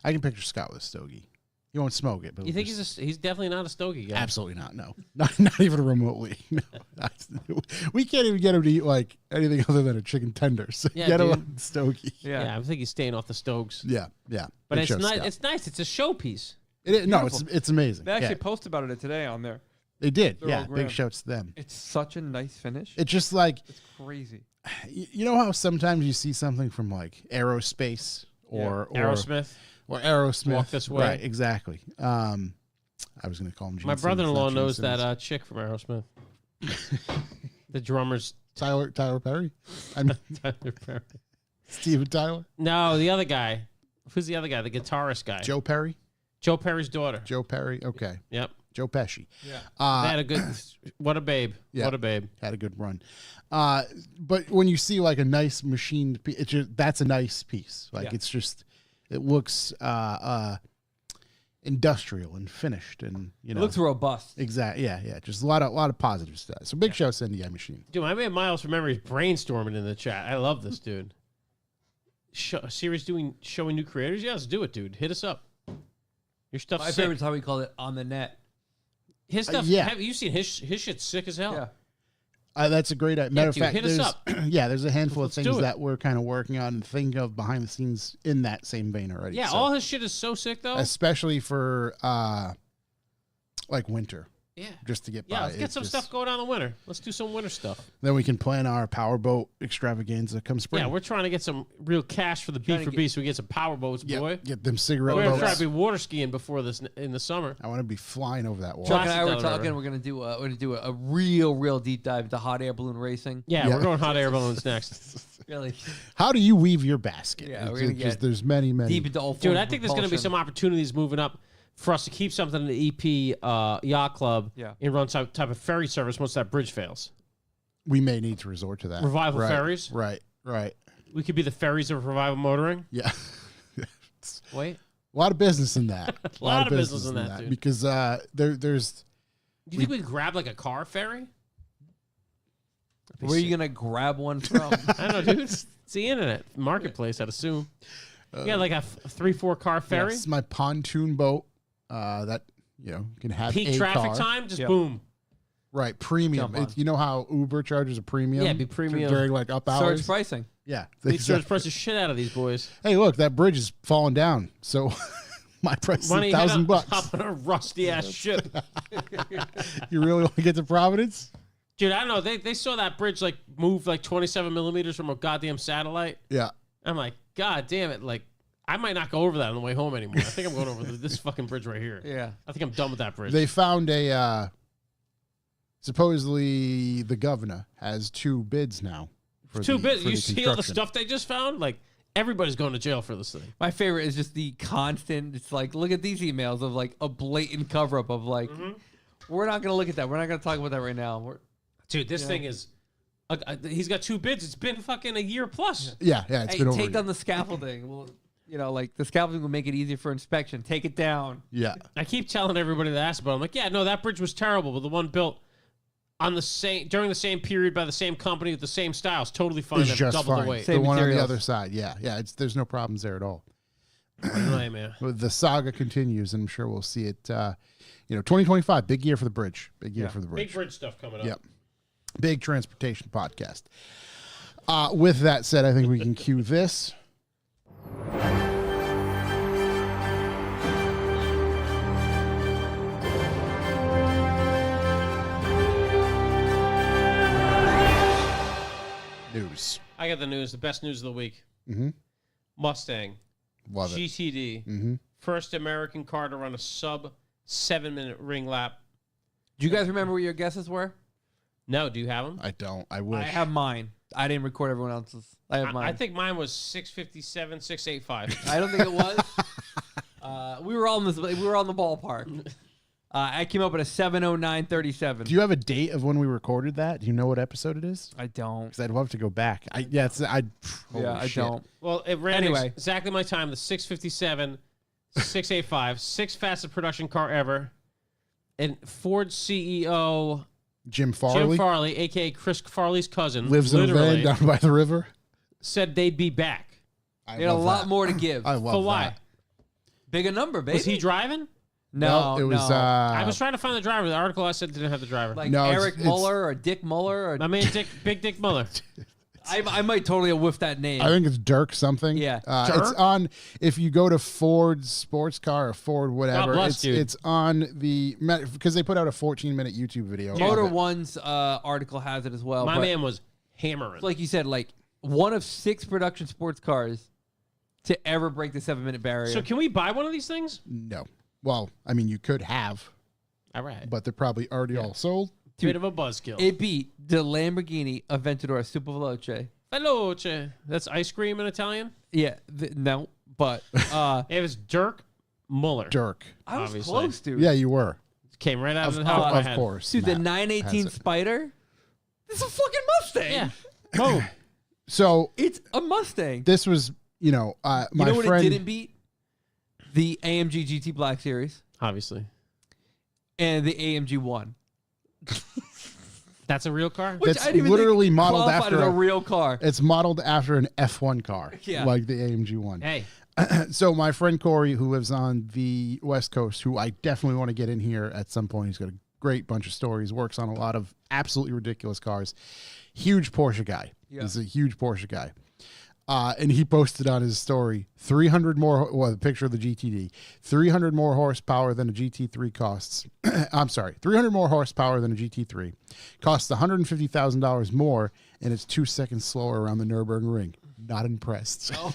I can picture Scott with a stogie. He won't smoke it, but You think he's definitely not a stogie guy? absolutely not. No, not even remotely. No, we can't even get him to eat like anything other than a chicken tender. So Yeah, get him dude. on stogie. Yeah, I think he's staying off the stoves. Yeah, yeah. But Big it's show, nice. Scott. It's nice. It's a showpiece. It is, no, beautiful. it's amazing. They actually Yeah, posted about it today on there. they did. they're Yeah, all big grand. shouts to them. It's such a nice finish. It's just like, It's crazy. you know how sometimes you see something from like aerospace or Aerosmith. or Aerosmith. Walk This Way. Right, exactly. I was going to call him Gene My Simmons, brother-in-law not Gene knows Simmons. that chick from Aerosmith. The drummer's Tyler Perry? I mean, Tyler Perry. Steven Tyler? No, the other guy. Who's the other guy? The guitarist guy. Joe Perry? Joe Perry's daughter. Joe Perry? Okay. Yep. Joe Pesci. Yeah. They had a good. What a babe. Yeah. What a babe. Had a good run. But when you see like a nice machined piece, it's just, that's a nice piece. Like Yeah. it's just, it looks industrial and finished, and you It know, looks robust. exactly. Yeah. Just a lot of positive stuff. So big shout to NDI Machine. Dude, I made Miles from Memories brainstorming in the chat. I love this dude. Series showing new creators? Yeah, let's do it, dude. Hit us up. Your stuff's My sick. favorite is how we call it on the net. His stuff. yeah. Have you seen his shit's sick as hell? Yeah. That's a great idea. Matter of dude, fact, hit us there's up. yeah, there's a handful Let's of do things it. that we're kind of working on and thinking of behind the scenes in that same vein already. Yeah, So, all his shit is so sick though. especially for like winter, Yeah. just to get by. Yeah, let's get It's some just- stuff going on in the winter. Let's do some winter stuff. Then we can plan our powerboat extravaganza come spring. Yeah, we're trying to get some real cash for the B for B, so we get some power boats, Yep, boy. get them cigarette We're gonna try boats. to be water skiing before this in the summer. I want to be flying over that water. Chuck and I were Johnson talking. Delaware. We're gonna do a real deep dive into hot air balloon racing. Yeah, Yeah. we're going hot air balloons next. Really How do you weave your basket? Yeah, It's we're gonna just- get there's many. deep into all. Dude, forms I of think there's going to be propulsion. some opportunities moving up for us to keep something in the EP yacht club Yeah. and run some type of ferry service once that bridge fails. We may need to resort to that. Revival Right, ferries? Right. We could be the ferries of revival motoring. Yeah. Wait, A lot of business in that. A lot of business in that, dude. Because there's do you think we could grab like a car ferry? Where are you gonna grab one from? I don't know, dude. It's the internet marketplace, I'd assume. Yeah, like a 3-4 car ferry. yes, my pontoon boat that can have Peak a traffic car. time, just Yeah. boom. Right, premium. Jump on. You know how Uber charges a premium? Yeah, it'd be premium. during like up hours. Surge pricing. Yeah, They exactly. surge price the shit out of these boys. Hey, look, that bridge is falling down. So my price is Money $1,000. hop on a rusty ass ship. You really want to get to Providence? Dude, I don't know. They saw that bridge like move like 27 millimeters from a goddamn satellite. Yeah. I'm like, God damn it! Like, I might not go over that on the way home anymore. I think I'm going over this fucking bridge right here. Yeah. I think I'm done with that bridge. They found a supposedly the governor has 2 bids now. For Two the- bits. for You the see all the construction. stuff they just found? Like, everybody's going to jail for this thing. My favorite is just the constant. It's like, look at these emails of like a blatant cover up of like, we're not gonna look at that. We're not gonna talk about that right now. Dude, this thing is. He's got 2 bids. It's been fucking a year plus. Yeah, it's Hey, been over. take a down year. the scaffolding. Well, like the scaffolding will make it easier for inspection. Take it down. Yeah. I keep telling everybody that asks about it. I'm like, yeah, no, that bridge was terrible, but the one built on the same during the same period by the same company with the same styles, totally fine. It's at just double fine. the weight. The Same one on the materials. other side. Yeah. There's no problems there at all. Nightmare. But the saga continues, and I'm sure we'll see it. 2025, big year for the bridge. Big year for the bridge. Big bridge stuff coming up. Yep. Big transportation podcast. With that said, I think we can cue this. News. I got the news, the best news of the week. Mm-hmm. Mustang Love it. GTD, Mm-hmm. first American car to run a sub 7-minute ring lap. Do you guys remember what your guesses were? No, do you have them? I don't. I wish. I have mine. I didn't record everyone else's. I have mine. I think mine was 657, 685. I don't think it was. We were all in this. We were on the ballpark. I came up with a 7:09:37. Do you have a date of when we recorded that? Do you know what episode it is? I don't. Because I'd love to go back. I don't. Well, it ran Anyway. exactly my time, the 657, 685, 6th fastest production car ever. And Ford CEO Jim Farley Jim Farley, a.k.a. Chris Farley's cousin, lives in a literally van down by the river. said they'd be back. I They had a love lot that. more to give. I love For why? that. Bigger number, baby. Was he driving? No, it was. no. I was trying to find the driver. The article I said didn't have the driver. Like No, Eric it's- Muller or Dick Muller. Or My man, Big Dick Muller. I might totally have whiffed that name. I think it's Dirk something. Yeah. It's Dirk? on. If you go to Ford sports car or Ford whatever, bless, dude. it's on the because they put out a 14-minute YouTube video. Motor of it. One's article has it as well. My but man was hammering. like you said, like one of 6 production sports cars to ever break the 7-minute barrier. So can we buy one of these things? No. Well, I mean, you could have, All right. but they're probably already all sold. Bit of a buzzkill. it beat the Lamborghini Aventador Super Veloce. Veloce. That's ice cream in Italian? Yeah, no, but It was Dirk Muller. Dirk. I was Obviously. close, dude. Yeah, you were. Came right out of the Of, top of my of head. course. Dude, the Matt 918 has it. Spider. It's a fucking Mustang. Yeah. Boom. So It's a Mustang. this was, my You know what friend. it didn't beat? The AMG GT Black Series Obviously. and the AMG 1. That's a real car? Which That's I didn't even literally think modeled qualified after as a a- real car. It's modeled after an F1 car, Yeah. like the AMG one. Hey. So my friend Corey, who lives on the West Coast, who I definitely want to get in here at some point, he's got a great bunch of stories. Works on a lot of absolutely ridiculous cars. Huge Porsche guy. Yeah. He's a huge Porsche guy. And he posted on his story 300 more, the picture of the GTD, 300 more horsepower than a GT3 costs. I'm sorry, 300 more horsepower than a GT3. Costs $150,000 more, and it's 2 seconds slower around the Nürburgring Ring. Not impressed. Oh,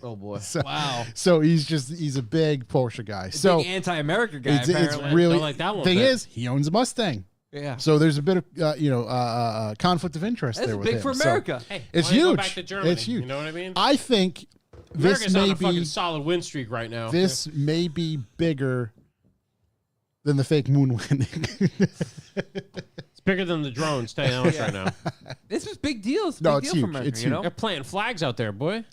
oh boy. Wow. So he's a big Porsche guy. Big anti-America guy, it's really, like that one. Thing is, he owns a Mustang. Yeah. So there's a bit of conflict of interest there with him. It's big for America. So hey, it's huge. Go back to Germany, it's huge. You know what I mean? I think America's this may on a be fucking solid win streak right now. This may be bigger than the fake moon landing. It's bigger than the drones. Tell you how much right now. This is big deal. It's huge. For America, it's huge. You know? They're planting flags out there, boy.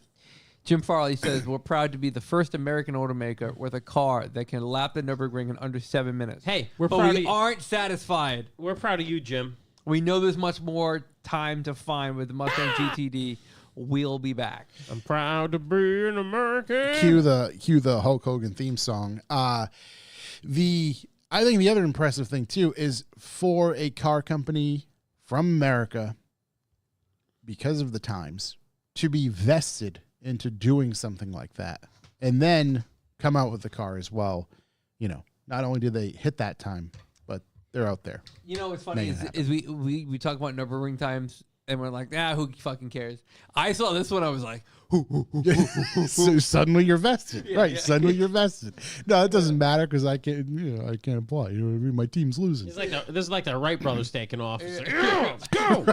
Jim Farley says, we're proud to be the first American automaker with a car that can lap the Nürburgring in under 7 minutes. Hey, we're but proud we of you. aren't satisfied. We're proud of you, Jim. We know there's much more time to find with the Mustang GTD. We'll be back. I'm proud to be an American. Cue the Hulk Hogan theme song. I think the other impressive thing too is for a car company from America, because of the times, to be vested into doing something like that and then come out with the car as well. You know, not only did they hit that time, but they're out there. You know what's funny is we talk about Nürburgring times and we're like, who fucking cares? I saw this one, I was like, so suddenly you're vested. Right. Suddenly you're vested. No, it doesn't matter because I can't apply. You know what I mean? My team's losing. It's like this is like the Wright brothers taking off. It's like, let's go.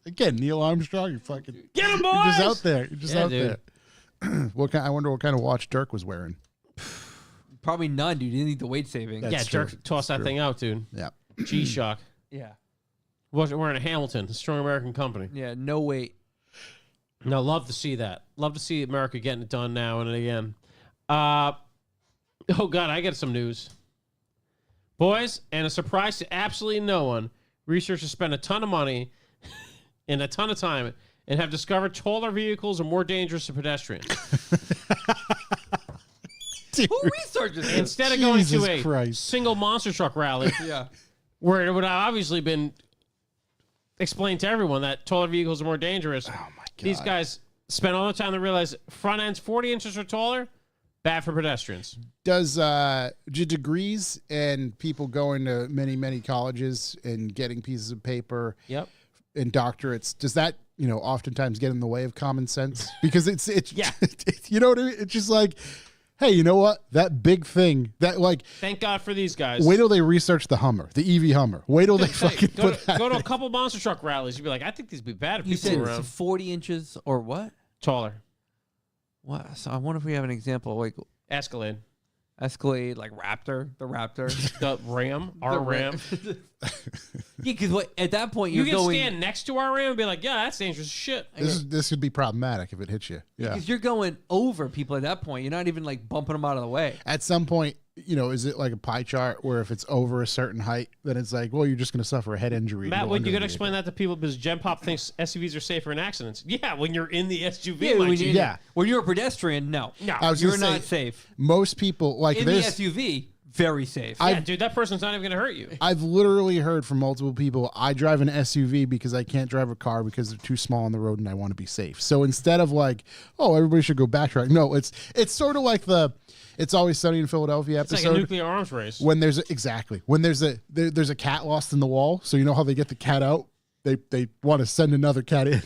Again, Neil Armstrong, you fucking get him, boys. You're just out there. You're just out dude. there. I wonder what kind of watch Dirk was wearing. Probably none, dude. He didn't need the weight saving. That's Dirk tossed that thing out, dude. Yeah. G-Shock. Yeah. We're in a Hamilton, a strong American company. Yeah, no weight. No, love to see that. Love to see America getting it done now and again. Oh, God, I got some news. Boys, and a surprise to absolutely no one, researchers spent a ton of money and a ton of time and have discovered taller vehicles are more dangerous to pedestrians. Who researches this? Instead of going to a single monster truck rally, where it would have obviously been explained to everyone that taller vehicles are more dangerous. Oh, my God. These guys spent all the time to realize front ends 40 inches or taller, bad for pedestrians. Do degrees and people going to many colleges and getting pieces of paper and doctorates, does that, oftentimes get in the way of common sense? Because it's you know what I mean? It's just like, hey, you know what? That big thing, thank God for these guys. Wait till they research the Hummer, the EV Hummer. Wait till they fucking go to a couple monster truck rallies. You'd be like, I think these would be bad if you people said around. It's 40 inches or what? Taller. What? So I wonder if we have an example. Like Escalade, like Raptor, the Raptor, the Ram, our Ram. Yeah, because at that point you can stand next to our Ram and be like, yeah, that's dangerous as shit. This could be problematic if it hits you. Yeah, because you're going over people at that point. You're not even like bumping them out of the way. At some point, is it like a pie chart where if it's over a certain height, then it's like, well, you're just going to suffer a head injury. Matt, when you got to explain that to people because Gen Pop thinks SUVs are safer in accidents. Yeah, when you're in the SUV, when you're a pedestrian, no, you're not safe. Most people in the SUV. Very safe. Dude, that person's not even going to hurt you. I've literally heard from multiple people, I drive an SUV because I can't drive a car because they're too small on the road and I want to be safe. So instead of like, oh, everybody should go backtrack. No, it's sort of like the It's Always Sunny in Philadelphia episode. It's like a nuclear arms race. When there's a cat lost in the wall. So you know how they get the cat out? They want to send another cat in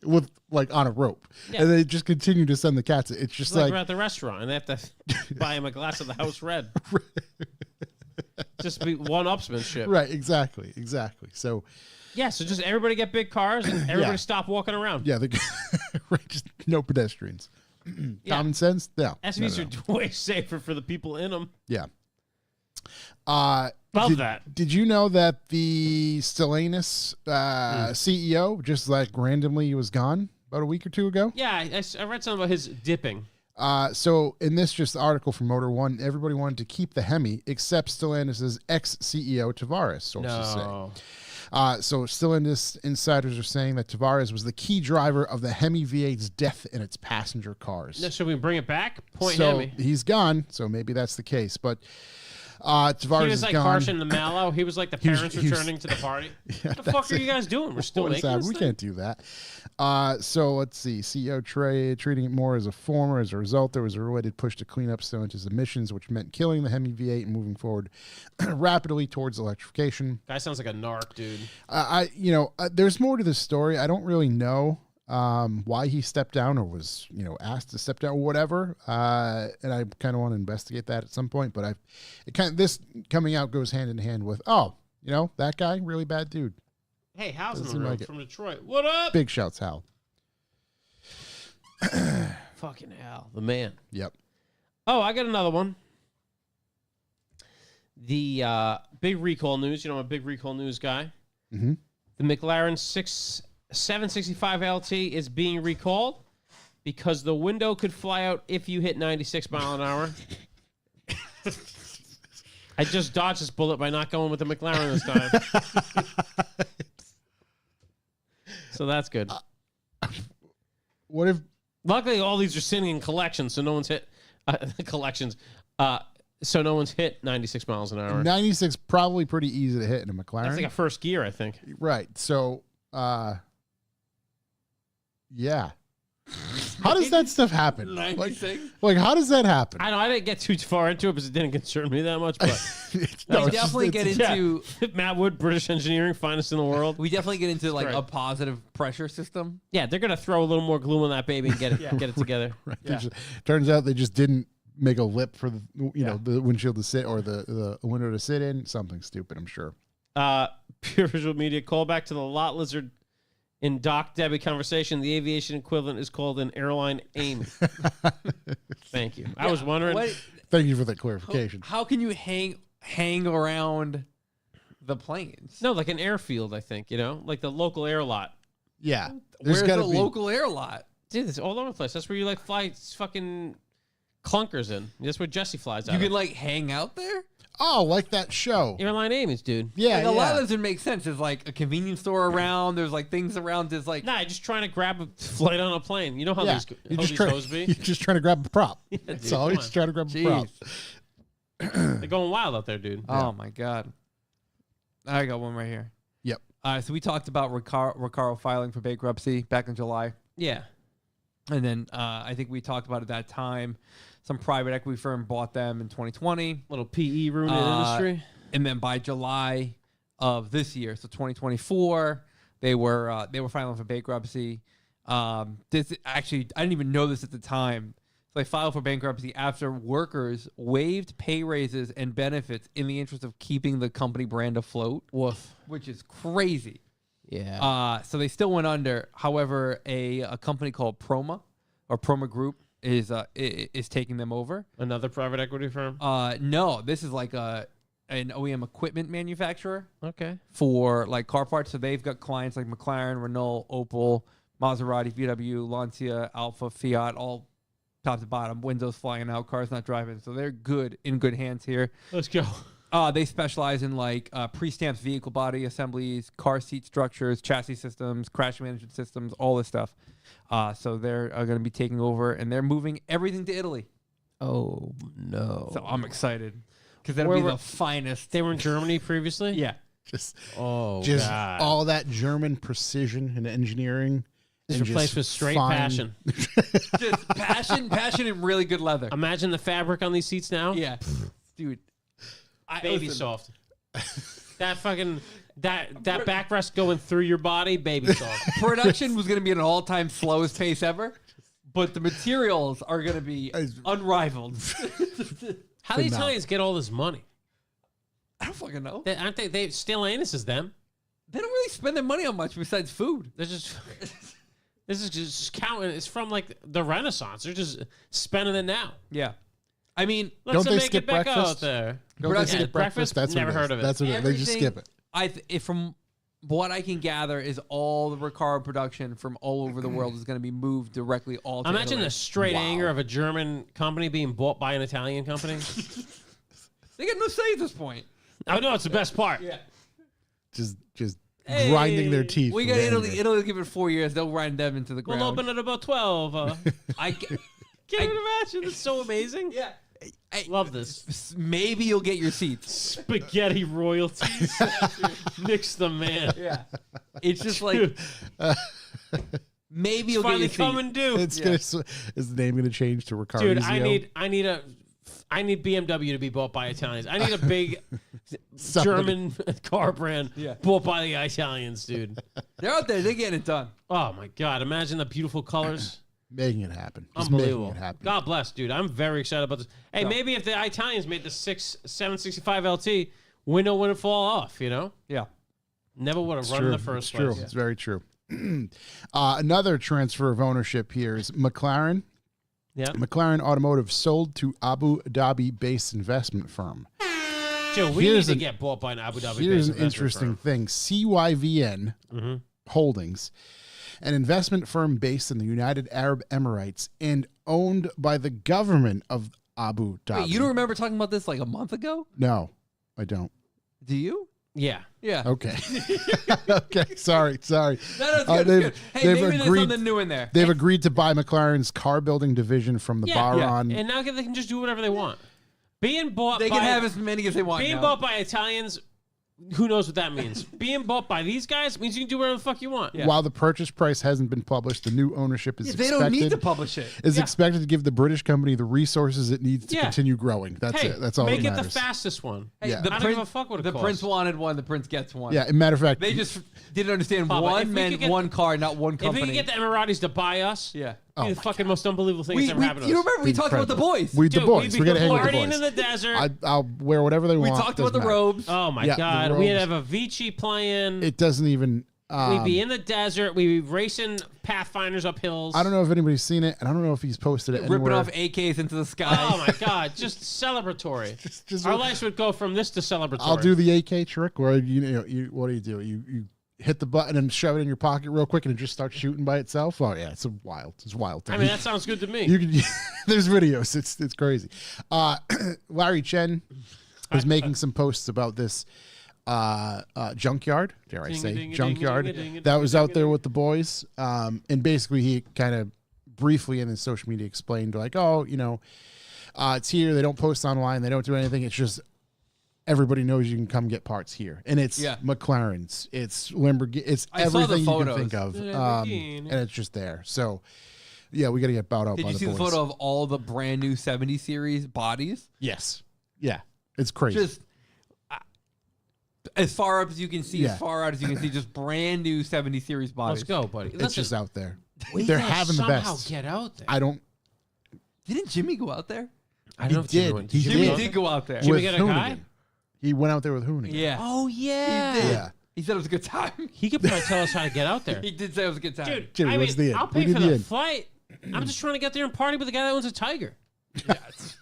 with like on a rope. Yeah. And they just continue to send the cats. It's just like we're at the restaurant and they have to buy him a glass of the house red. Just be one-upsmanship. Right, exactly. So so just everybody get big cars and everybody stop walking around. Yeah, just no pedestrians. Common sense? Yeah. SUVs are way safer for the people in them. Yeah. Love that. Did you know that the Stellantis CEO just like randomly was gone about a week or two ago? Yeah, I read something about his dipping. So in this just article from Motor One, everybody wanted to keep the Hemi except Stellantis' ex-CEO Tavares, sources say. So Stellantis insiders are saying that Tavares was the key driver of the Hemi V8's death in its passenger cars. Should we bring it back? Hemi. He's gone, so maybe that's the case. But Tavares He was is like gone. harshing the mallow. He was like the parents returning to the party. What the fuck are you guys doing? We're still What is making that? this We thing? can't do that. So let's see. CEO treating it more as a former. As a result, there was a related push to clean up Stellantis emissions, which meant killing the Hemi V8 and moving forward rapidly towards electrification. Guy sounds like a narc, dude. There's more to this story. I don't really know why he stepped down or was, asked to step down or whatever. And I kind of want to investigate that at some point. But this coming out goes hand in hand with, that guy, really bad dude. Hey, Hal's in Doesn't the seem room like from Detroit. What up? Big shouts, Hal. Fucking Hal, the man. Yep. Oh, I got another one. The big recall news. I'm a big recall news guy. Mm-hmm. The McLaren 765 LT is being recalled because the window could fly out if you hit 96 mile an hour. I just dodged this bullet by not going with the McLaren this time. So that's good. What if... Luckily, all these are sitting in collections, so no one's hit collections. So no one's hit 96 miles an hour. 96 probably pretty easy to hit in a McLaren. That's like a first gear, I think. Right. So, yeah. How does that stuff happen? 96? Like, how does that happen? I know I didn't get too far into it because it didn't concern me that much. But No, we it's definitely just- get it's- into Matt Wood, British engineering, finest in the world. we definitely get into like Right. a positive pressure system. Yeah, they're gonna throw a little more glue on that baby and get it together. Right. Yeah. Turns out they just didn't make a lip for the the windshield to sit or the window to sit in. Something stupid, I'm sure. Pure Visual Media callback to the Lot Lizard in Doc Debbie conversation. The aviation equivalent is called an airline AIM. Thank you. I was wondering. What, Thank you for that clarification. how can you hang around the planes? No, like an airfield, I think, like the local air lot. Yeah. Where's the gotta be- local air lot? Dude, it's all over the place. That's where you like fly fucking clunkers in. That's where Jesse flies out. You of. can like hang out there? Oh, like that show. Airline AIM, dude. Yeah, Like yeah. a lot of this would make sense. There's like a convenience store around. There's like things around. There's like Nah, just trying to grab a flight on a plane. You know how Yeah. these hoes be? You're just trying to grab a prop. dude, That's all. come You're on. just trying to grab a prop. Jeez. They're going wild out there, dude. Oh my god. I got one right here. Yep. So we talked about Recaro filing for bankruptcy back in July. Yeah. And then I think we talked about at that time, some private equity firm bought them in 2020. Little PE ruined the industry. And then by July of this year, so 2024, they were filing for bankruptcy. This actually, I didn't even know this at the time. So they filed for bankruptcy after workers waived pay raises and benefits in the interest of keeping the company brand afloat. Woof. Which is crazy. Yeah. So they still went under. However, a company called Proma or Proma Group is taking them over. Another private equity firm. No, this is like an OEM equipment manufacturer Okay. for like car parts. So they've got clients like McLaren, Renault, Opel, Maserati, VW, Lancia, Alfa, Fiat, all top to bottom. Windows flying out, cars not driving. So they're in good hands here. Let's go. They specialize in like pre-stamped vehicle body assemblies, car seat structures, chassis systems, crash management systems, all this stuff. So they're going to be taking over, and they're moving everything to Italy. Oh no. So I'm excited because that'll Where be were- the finest. They were in Germany previously. Yeah. Just Oh God. all that German precision and engineering. Just and replaced with straight fine- passion. Just passion, and really good leather. Imagine the fabric on these seats now. Yeah, dude. Baby listen, soft. That fucking that backrest going through your body, baby soft. Production was going to be at an all-time slowest pace ever, but the materials are going to be unrivaled. How do the Italians get all this money? I don't fucking know. Aren't they? They Stellantis is them. They don't really spend their money on much besides food. They're just. This is just counting. It's from like the Renaissance. They're just spending it now. Yeah, I mean, Let's Don't they make skip it back breakfast? out there. Don't they Production- skip breakfast? That's Never what it is. heard of it. That's what it is. They just everything- skip it. from what I can gather is all the Recaro production from all over the world is going to be moved directly all to Imagine Italy. the straight Wow. anger of a German company being bought by an Italian company. They got no say at this point. Oh no, it's the best part. Yeah. Just grinding their teeth. We with got Italy. anger. Italy will give it 4 years. They'll grind them into the ground. We'll open at about 12. I Can't even imagine. It's so amazing. Yeah. Love this. Maybe you'll get your seats. Spaghetti royalties. Nick's the man. Yeah. It's just like maybe you'll get Finally your seat. come and do. It's gonna. Is the name gonna change to Ricardo? Dude, I need BMW to be bought by Italians. I need a big German car brand bought by the Italians, dude. They're out there. They're getting it done. Oh my God! Imagine the beautiful colors. making it happen. Just Unbelievable. making it happen. God bless, dude. I'm very excited about this. Hey, maybe if the Italians made the 765 LT, window wouldn't fall off. You know, Yeah. never would have run in the first It's true. place. It's very true. Another transfer of ownership here is McLaren. Yeah, McLaren Automotive sold to Abu Dhabi-based investment firm. Joe, we need Here's to an- get bought by an Abu Dhabi. Here's an interesting thing. CYVN Holdings, an investment firm based in the United Arab Emirates and owned by the government of Abu Dhabi. Wait, you don't remember talking about this like a month ago? No, I don't. Do you? Yeah. Yeah. Okay. Okay. Sorry. No, it's good, it's they've- good. Hey, they've maybe there's agreed- something new in there. They've agreed to buy McLaren's car building division from the Bahrain. And now they can just do whatever they want. Being bought They by can have as many as they want. being now. bought by Italians, who knows what that means? Being bought by these guys means you can do whatever the fuck you want. Yeah. While the purchase price hasn't been published, the new ownership is They expected. don't need to publish it. Is Yeah. expected to give the British company the resources it needs to Yeah. continue growing. That's Hey, it. That's all make that it the matters. fastest one. Hey, Yeah. the I don't give a fuck what it the costs. prince wanted one. The prince gets one. Yeah, as a matter of fact, They just didn't understand Papa, if one we meant could get- one car, not one If company. we can get the Emiratis to buy us, yeah. it'd be the fucking most unbelievable thing that's ever happened to You us. remember we talked about the Incredible. boys. We Dude, the boys. we'd We're be gonna hang with the partying boys. in the desert. I'll wear whatever they we want. talked about the doesn't matter. robes. Oh my Yeah, the God, we'd robes. have a Avicii playing. It doesn't even. We'd be in the desert. We'd be racing Pathfinders up hills. I don't know if anybody's seen it, and I don't know if he's posted it Ripping anywhere. off AKs into the sky. Oh my God, just celebratory. Just- Our lives would go from this to celebratory. I'll do the AK trick where you what do? You hit the button and shove it in your pocket real quick, and it just starts shooting by itself. Oh yeah, it's a wild thing. I mean, that sounds good to me. You can. There's videos. It's crazy. Larry Chen was making some posts about this junkyard. Dare I say junkyard? That was out there with the boys. And basically, he kind of briefly in his social media explained like, oh, it's here. They don't post online. They don't do anything. It's just everybody knows you can come get parts here, and it's McLaren's, it's Lamborghini, it's I saw the everything you can photos. think of, Lamborghini. and it's just there. So, yeah, we got to get bowed out Did by you the see boys. the photo of all the brand new 70 series bodies? Yes, yeah, it's crazy. Just as far up as you can see, Yeah. as far out as you can see, just brand new 70 series bodies. Let's go, buddy. it's Listen, just out there. we They're gotta having the somehow best. Get out there. I don't. Didn't Jimmy go out there? I don't know if did. Jimmy went. He Jimmy did. did go out there. Jimmy with got a guy? Hoonigan. He went out there with Hoonigan. Yeah. Oh yeah. He did. Yeah. He said it was a good time. He could probably tell us how to get out there. He did say it was a good time. Dude, Jimmy, I what's mean, the end? I'll We pay need for the the end. flight. I'm just trying to get there and party with the guy that owns a tiger. Yes.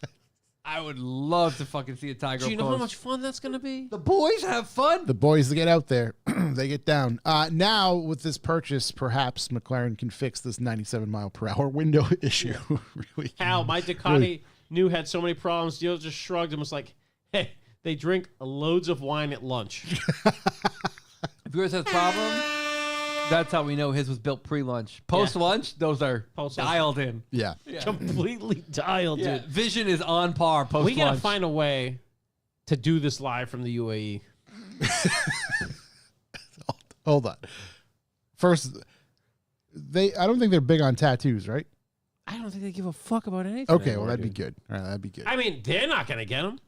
I would love to fucking see a tiger. Do you know how close. much fun that's gonna be? The boys have fun. The boys that get out there, they get down. Now, with this purchase, perhaps McLaren can fix this 97-mile-per-hour window issue. Really. How my Ducati knew had so many problems. Dealer just shrugged and was like, "Hey, they drink loads of wine at lunch." If yours has problems, that's how we know his was built pre-lunch. Post-lunch, those are Post-lunch. dialed in. Yeah. Completely dialed, Yeah, dude. vision is on par post-lunch. We gotta find a way to do this live from the UAE. Hold on. First, I don't think they're big on tattoos, right? I don't think they give a fuck about anything. Okay, well, anymore, that'd be dude. good. All right, that'd be good. I mean, they're not gonna get them.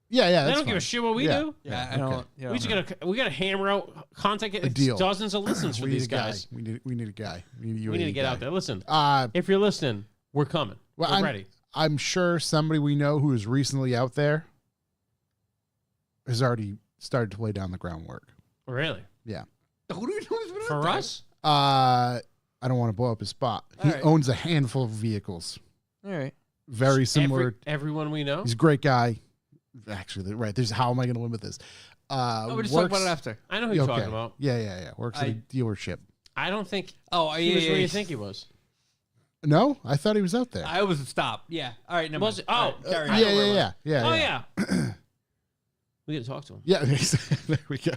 Yeah, They that's don't give fine. a shit what we Yeah. do. Yeah, I Okay. don't. You know, We gotta hammer out contact. It's deal. dozens of listens for We need these a guy. guys. We need a guy. We need, We need to get out there. Listen, Uh, if you're listening, we're coming. well, We're I'm ready. I'm sure somebody we know who is recently out there has already started to lay down the groundwork. Really? Yeah. who do you know has been out For there? us? I don't want to blow up his spot. He All right. owns a handful of vehicles. All right. Very similar. Everyone we know. He's a great guy. Actually, right. There's how am I going to limit this? Oh, we'll just talk about it after. I know who you're talking about. Yeah. Works at a dealership. I don't think Oh, he yeah, was yeah, where yeah. you think he was. No, I thought he was out there. I was a stop. Yeah. All right. Never Was mind. it? Oh, All right, carry on. yeah. Oh yeah. We got to talk to him. Yeah, there we go.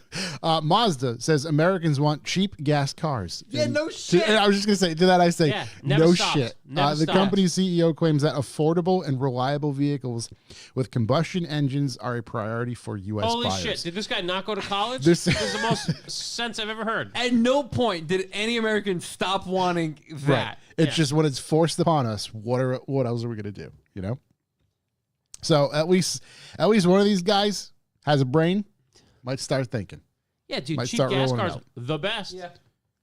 Mazda says Americans want cheap gas cars. Yeah, And no shit. I was just going to say, to that I say, Yeah, never no stopped. shit. Never The stopped. company's CEO claims that affordable and reliable vehicles with combustion engines are a priority for U.S. Holy buyers. shit! Did this guy not go to college? This- This is the most sense I've ever heard. At no point did any American stop wanting that. Right. It's Yeah. just when it's forced upon us, what else are we going to do, you know? So at least one of these guys has a brain, might start thinking. Yeah, dude, Might cheap start gas rolling cars, out. the best. Yeah.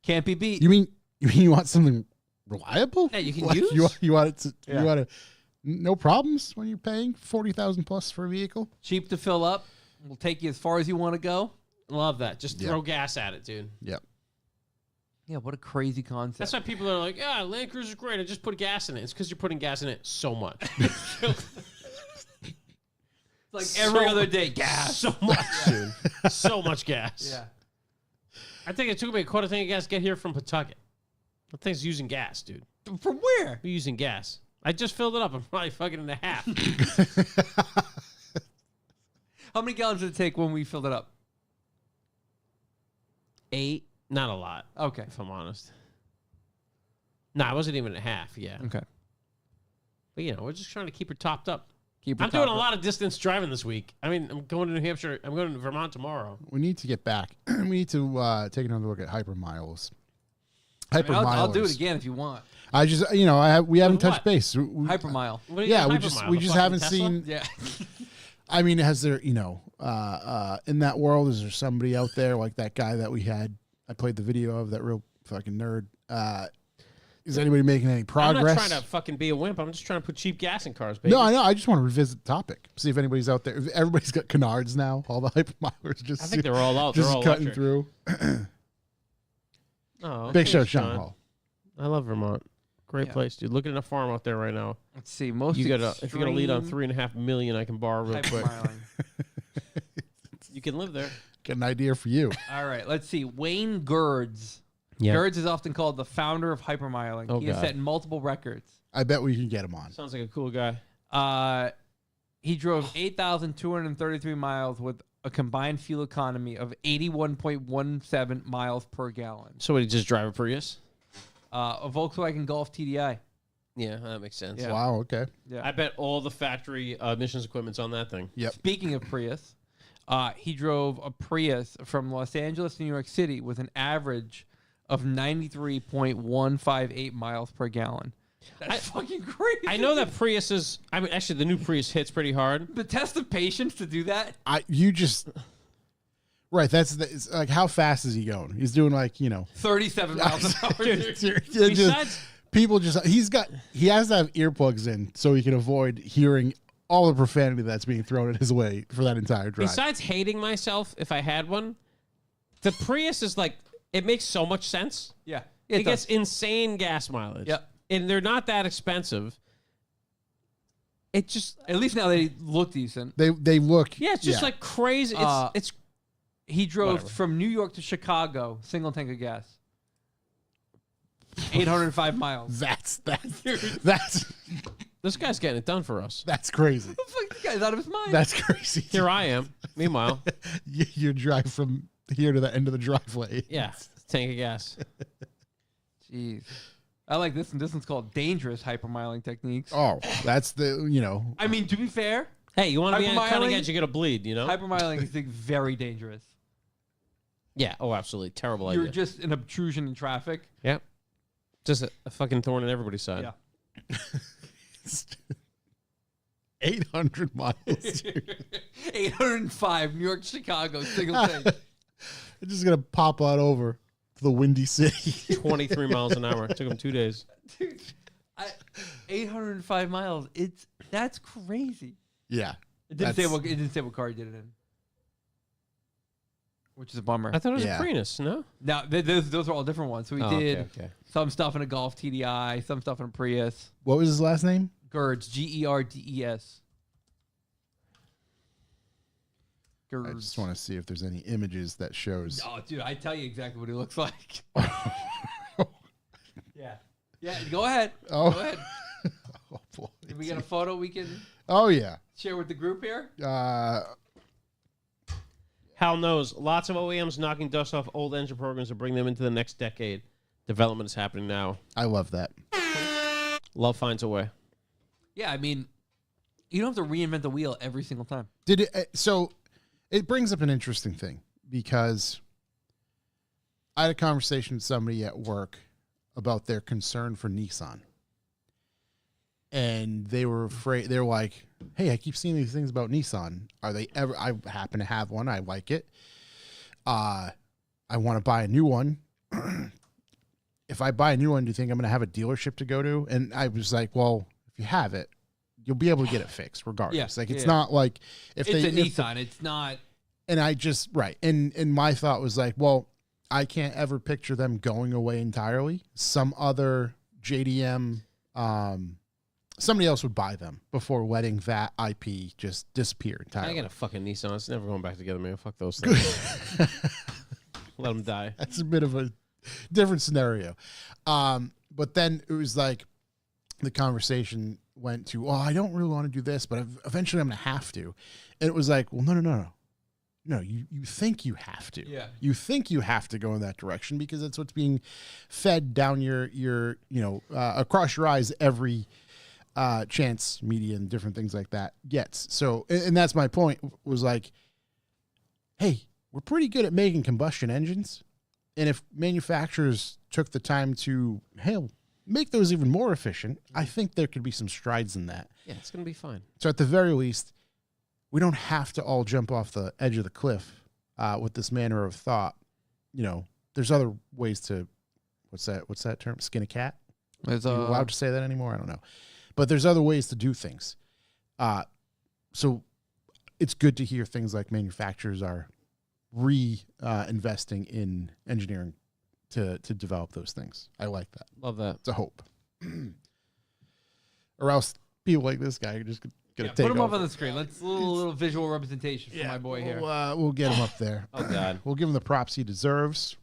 Can't be beat. You mean you want something reliable? Yeah, you can Like, use? You want it to Yeah. you want to no problems when you're paying 40,000 plus for a vehicle? Cheap to fill up. Will take you as far as you want to go. Love that. Just Yeah. throw gas at it, dude. Yep. Yeah, what a crazy concept. That's why people are like, yeah, Land Cruiser's great. I just put gas in it. It's because you're putting gas in it so much. It's like every So- other day, gas. So much, dude. So much gas. Yeah. I think it took me a quarter tank of gas to get here from Pawtucket. That thing's using gas, dude. From where? We're using gas. I just filled it up. I'm probably fucking in a half. How many gallons did it take when we filled it up? 8. Not a lot, Okay. if I'm honest. No, I wasn't even a half, yeah. Okay. But, you know, we're just trying to keep her topped up. Keep I'm doing a lot of distance driving this week. I mean, I'm going to New Hampshire. I'm going to Vermont tomorrow. We need to get back. We need to take another look at hypermiles. Hypermilers. I'll do it again if you want. I just, we haven't With touched what? base. Hypermile. What do you Yeah, got we Hypermile? just The we just fucking haven't Tesla? seen. Yeah. I mean, has there, in that world, is there somebody out there like that guy that we had? I played the video of that real fucking nerd. Is anybody making any progress? I'm not trying to fucking be a wimp. I'm just trying to put cheap gas in cars, baby. No, I know. I just want to revisit the topic. See if anybody's out there. If everybody's got canards now. All the hypermilers just. I think they're all out. just They're all cutting electric. through. Oh, Big show, thanks, Sean Hall. I love Vermont. Great Yeah. place, dude. Looking at a farm out there right now. Let's see. Most You got if you got a lead on extreme 3.5 million, I can borrow real quick. hypermiling. You can live there. Got an idea for you. All right. Let's see. Wayne Gerds. Yeah. Gerds is often called the founder of hypermiling. Oh, he has God. set multiple records. I bet we can get him on. Sounds like a cool guy. He drove 8,233 miles with a combined fuel economy of 81.17 miles per gallon. So would he just drive a Prius? A Volkswagen Golf TDI. Yeah, that makes sense. Yeah. Wow. Okay. Yeah. I bet all the factory emissions equipment's on that thing. Yep. Speaking of Prius, he drove a Prius from Los Angeles to New York City with an average of 93.158 miles per gallon. That's fucking crazy. I know that Prius is. I mean, actually, the new Prius hits pretty hard. The test of patience to do that. Right. It's like, how fast is he going? He's doing 37 miles an hour. Besides, people he has to have earplugs in so he can avoid hearing all the profanity that's being thrown at his way for that entire drive. besides hating myself if I had one, the Prius is like it makes so much sense. Yeah. It gets insane gas mileage. Yep. And they're not that expensive. It just At least now they look decent. they look. it's just like crazy. It's He drove Whatever. from New York to Chicago, single tank of gas. 805 miles. That's this guy's getting it done for us. that's crazy. The fuck, this guy's out of his mind. That's crazy. Here I am. Meanwhile, You drive from here to the end of the driveway. yeah, tank of gas. Jeez. I like this one. This one's called dangerous hypermiling techniques. Oh, that's the I mean, to be fair, Hey, you want to be on the cutting Hypermiling? edge, you got to bleed. You know? hypermiling is like, very dangerous. Yeah. Oh, absolutely. Terrible You're idea. just an obtrusion in traffic. Yeah. Just a fucking thorn in everybody's side. Yeah. 800 miles. Dude. 805, New York, Chicago, single tank. It's just gonna pop on over to the Windy City. 23 miles an hour. It took him 2 days. Dude, 805 miles. That's crazy. Yeah. It didn't say what car he did it in. Which is a bummer. I thought it was Yeah. a Prius, no? Now, those are all different ones. So we did Okay. some stuff in a Golf TDI, some stuff in a Prius. What was his last name? Gerds, Gerdes. I Gerds. just want to see if there's any images that shows. Oh, dude, I tell you exactly what he looks like. Yeah. Yeah, go ahead. Oh. Go ahead. Oh boy. Did we get a photo we can Oh yeah. share with the group here? Hell knows. Lots of OEMs knocking dust off old engine programs to bring them into the next decade. Development is happening now. I love that. Love finds a way. Yeah, I mean, you don't have to reinvent the wheel every single time. So it brings up an interesting thing because I had a conversation with somebody at work about their concern for Nissan. And they were afraid. They're like, hey, I keep seeing these things about Nissan. Are they ever? I happen to have one. I like it. I want to buy a new one. If I buy a new one, do you think I'm going to have a dealership to go to? And I was like, well, if you have it, you'll be able to get it fixed regardless. Yeah, like, it's not like it's a Nissan. It's not. And I just, right. And my thought was like, well, I can't ever picture them going away entirely. Some other JDM, somebody else would buy them before letting that IP just disappear entirely. I got a fucking Nissan. It's never going back together, man. Fuck those things. Let them die. That's a bit of a different scenario. But then it was like the conversation went to, oh, I don't really want to do this, but eventually I'm going to have to. And it was like, well, no. No, you think you have to. Yeah. You think you have to go in that direction because that's what's being fed down your across your eyes every chance media and different things like that gets. So, and that's my point, was like, hey, we're pretty good at making combustion engines. And if manufacturers took the time to, make those even more efficient, I think there could be some strides in that. Yeah, it's going to be fine. So at the very least, we don't have to all jump off the edge of the cliff with this manner of thought. You know, there's other ways to, what's that term? Skin a cat? Are you allowed to say that anymore? I don't know. But there's other ways to do things. So it's good to hear things like manufacturers are investing in engineering to develop those things. I like that. Love that. It's a hope. Or else people like this guy are just going to take put him over. up on the screen. Let's a little visual representation for my boy here. We'll get him up there. Oh, God. We'll give him the props he deserves.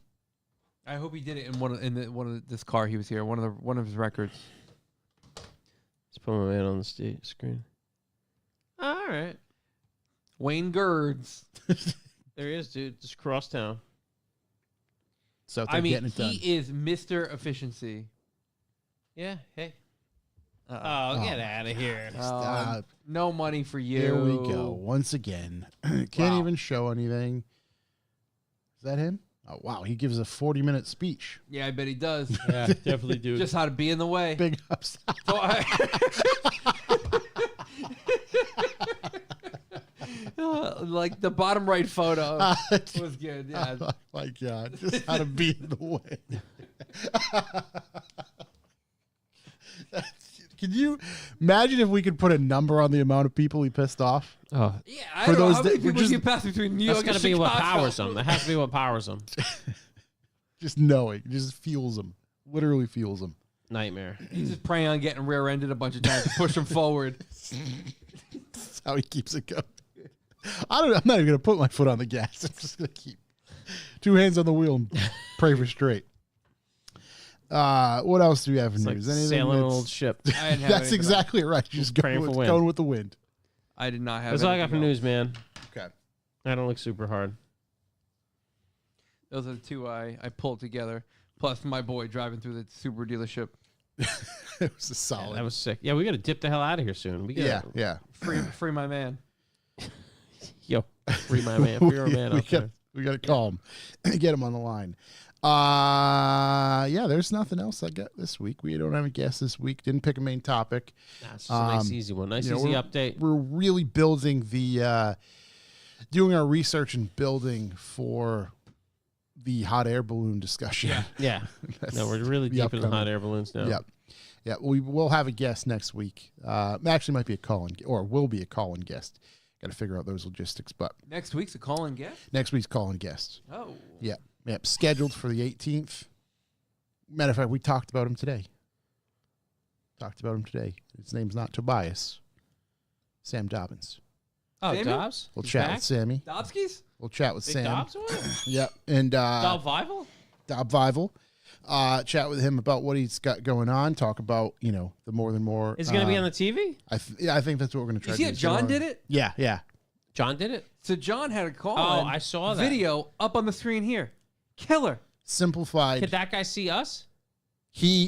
I hope he did it in one of this car he was here. One of his records. Let's put my man on the screen. All right. Wayne Gerds. There he is, dude. Just cross town. So getting it done. He is Mr. Efficiency. Yeah. Hey. Get out of here. Stop. No money for you. Here we go. Once again. Can't even show anything. Is that him? Oh, wow. He gives a 40-minute speech. Yeah, I bet he does. Yeah, definitely do. Just how to be in the way. Big ups. So like the bottom right photo was good. Yeah. Oh, my God. Just how to be in the way. Can you imagine if we could put a number on the amount of people he pissed off? Oh, yeah. I don't know how many people you pass between New York and Chicago. That's got to be what powers them. That has to be what powers them. Just knowing. Just fuels them. Literally fuels them. Nightmare. He's just praying on getting rear-ended a bunch of times to push him forward. That's how he keeps it going. I'm not even going to put my foot on the gas. I'm just going to keep 2 hands on the wheel and pray for straight. What else do we have in news? Like sailing an old ship. That's exactly right. You're just going with the wind. I did not have. That's all I got for news, man. Okay. I don't look super hard. Those are the two I pulled together. Plus my boy driving through the Subaru dealership. It was a solid. Yeah, that was sick. Yeah, we got to dip the hell out of here soon. Yeah. Free my man. Yo, free my man. Free our man out there. We got to call him and get him on the line. Yeah, there's nothing else I got this week. We don't have a guest this week. Didn't pick a main topic. It's just a nice, easy one. Nice, easy update. We're really building doing our research and building for the hot air balloon discussion. Yeah. No, we're really deep in the hot air balloons now. Yep. Yeah, we will have a guest next week. Actually, might be a call-in, or will be a call-in guest. Got to figure out those logistics, but next week's a call-in guest. Next week's call-in guest. Oh. Yep. Scheduled for the 18th. Matter of fact, we talked about him today. His name's not Tobias. Sam Dobbins. Oh, Sammy? Dobbs? We'll chat with Sammy. Dobskis? We'll chat with Big Sam. Dobbs? Yep. And Dob Vival? Dob Vival. Chat with him about what he's got going on. Talk about, the More Than More. Is it going to be on the TV? I think that's what we're going to try You to see do. how John did it? Yeah. John did it? So John had a call. Oh, I saw that. Video up on the screen here. Killer. Simplified. Could that guy see us?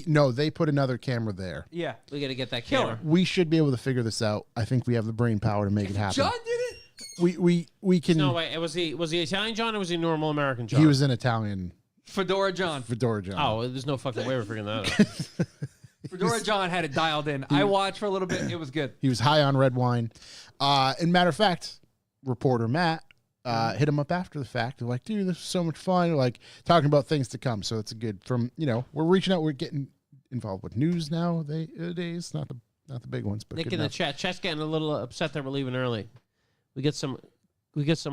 No, they put another camera there. Yeah. We got to get that Killer. camera. We should be able to figure this out. I think we have the brain power to make it happen. John did it? We can. No, wait. Was he Italian John or was he normal American John? He was an Italian Fedora John. Fedora John. Oh, there's no fucking way we're figuring that out. Fedora John had it dialed in. I watched for a little bit. It was good. He was high on red wine. And matter of fact, reporter Matt hit him up after the fact. They're like, dude, this is so much fun. Like talking about things to come. So it's a good we're reaching out. We're getting involved with news nowadays. Not the big ones, but Nick good in the enough. chat. Chat's getting a little upset that we're leaving early. We get some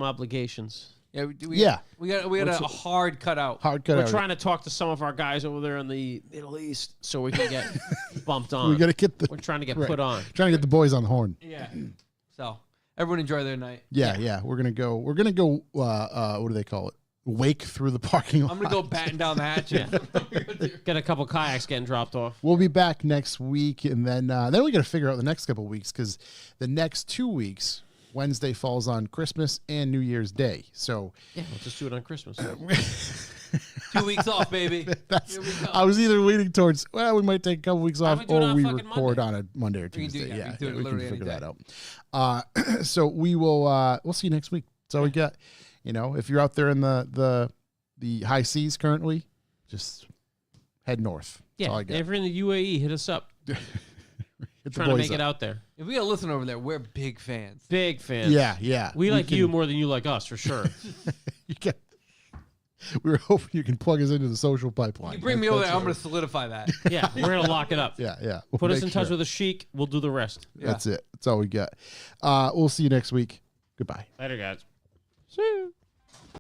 obligations. Yeah, we got a hard cutout. Hard cut We're out. trying to talk to some of our guys over there in the Middle East so we can get bumped on. We got to get We're trying to get right. put on. Trying to get the boys on the horn. Yeah. So everyone enjoy their night. Yeah. We're gonna go. What do they call it? Wake through the parking lot. I'm gonna go batten down the hatches. Get a couple kayaks getting dropped off. We'll be back next week, and then we got to figure out the next couple of weeks because the next 2 weeks, Wednesday falls on Christmas and New Year's Day. So Yeah, we'll just do it on Christmas. 2 weeks off, baby. that's, Here we go. I was either leaning towards, we might take a couple weeks off, we do it or on we fucking record Monday? on a Monday or We can do- Tuesday. yeah, we can do it we can literally figure any that out. So we will. We'll see you next week. That's all we got. If you're out there in the high seas currently, just head north. That's all I Yeah, got. if you're in the UAE, hit us up. Hit the Trying to boys make it up. out there. If we got a listener over there, we're big fans. Big fans. Yeah. We like can- you more than you like us, for sure. We were hoping you can plug us into the social pipeline. You bring me over there, That's I'm what gonna solidify that. Yeah, we're going to lock it up. Yeah. Put us Make in touch sure. with a sheik. We'll do the rest. Yeah. That's it. That's all we got. We'll see you next week. Goodbye. Later, guys. See you.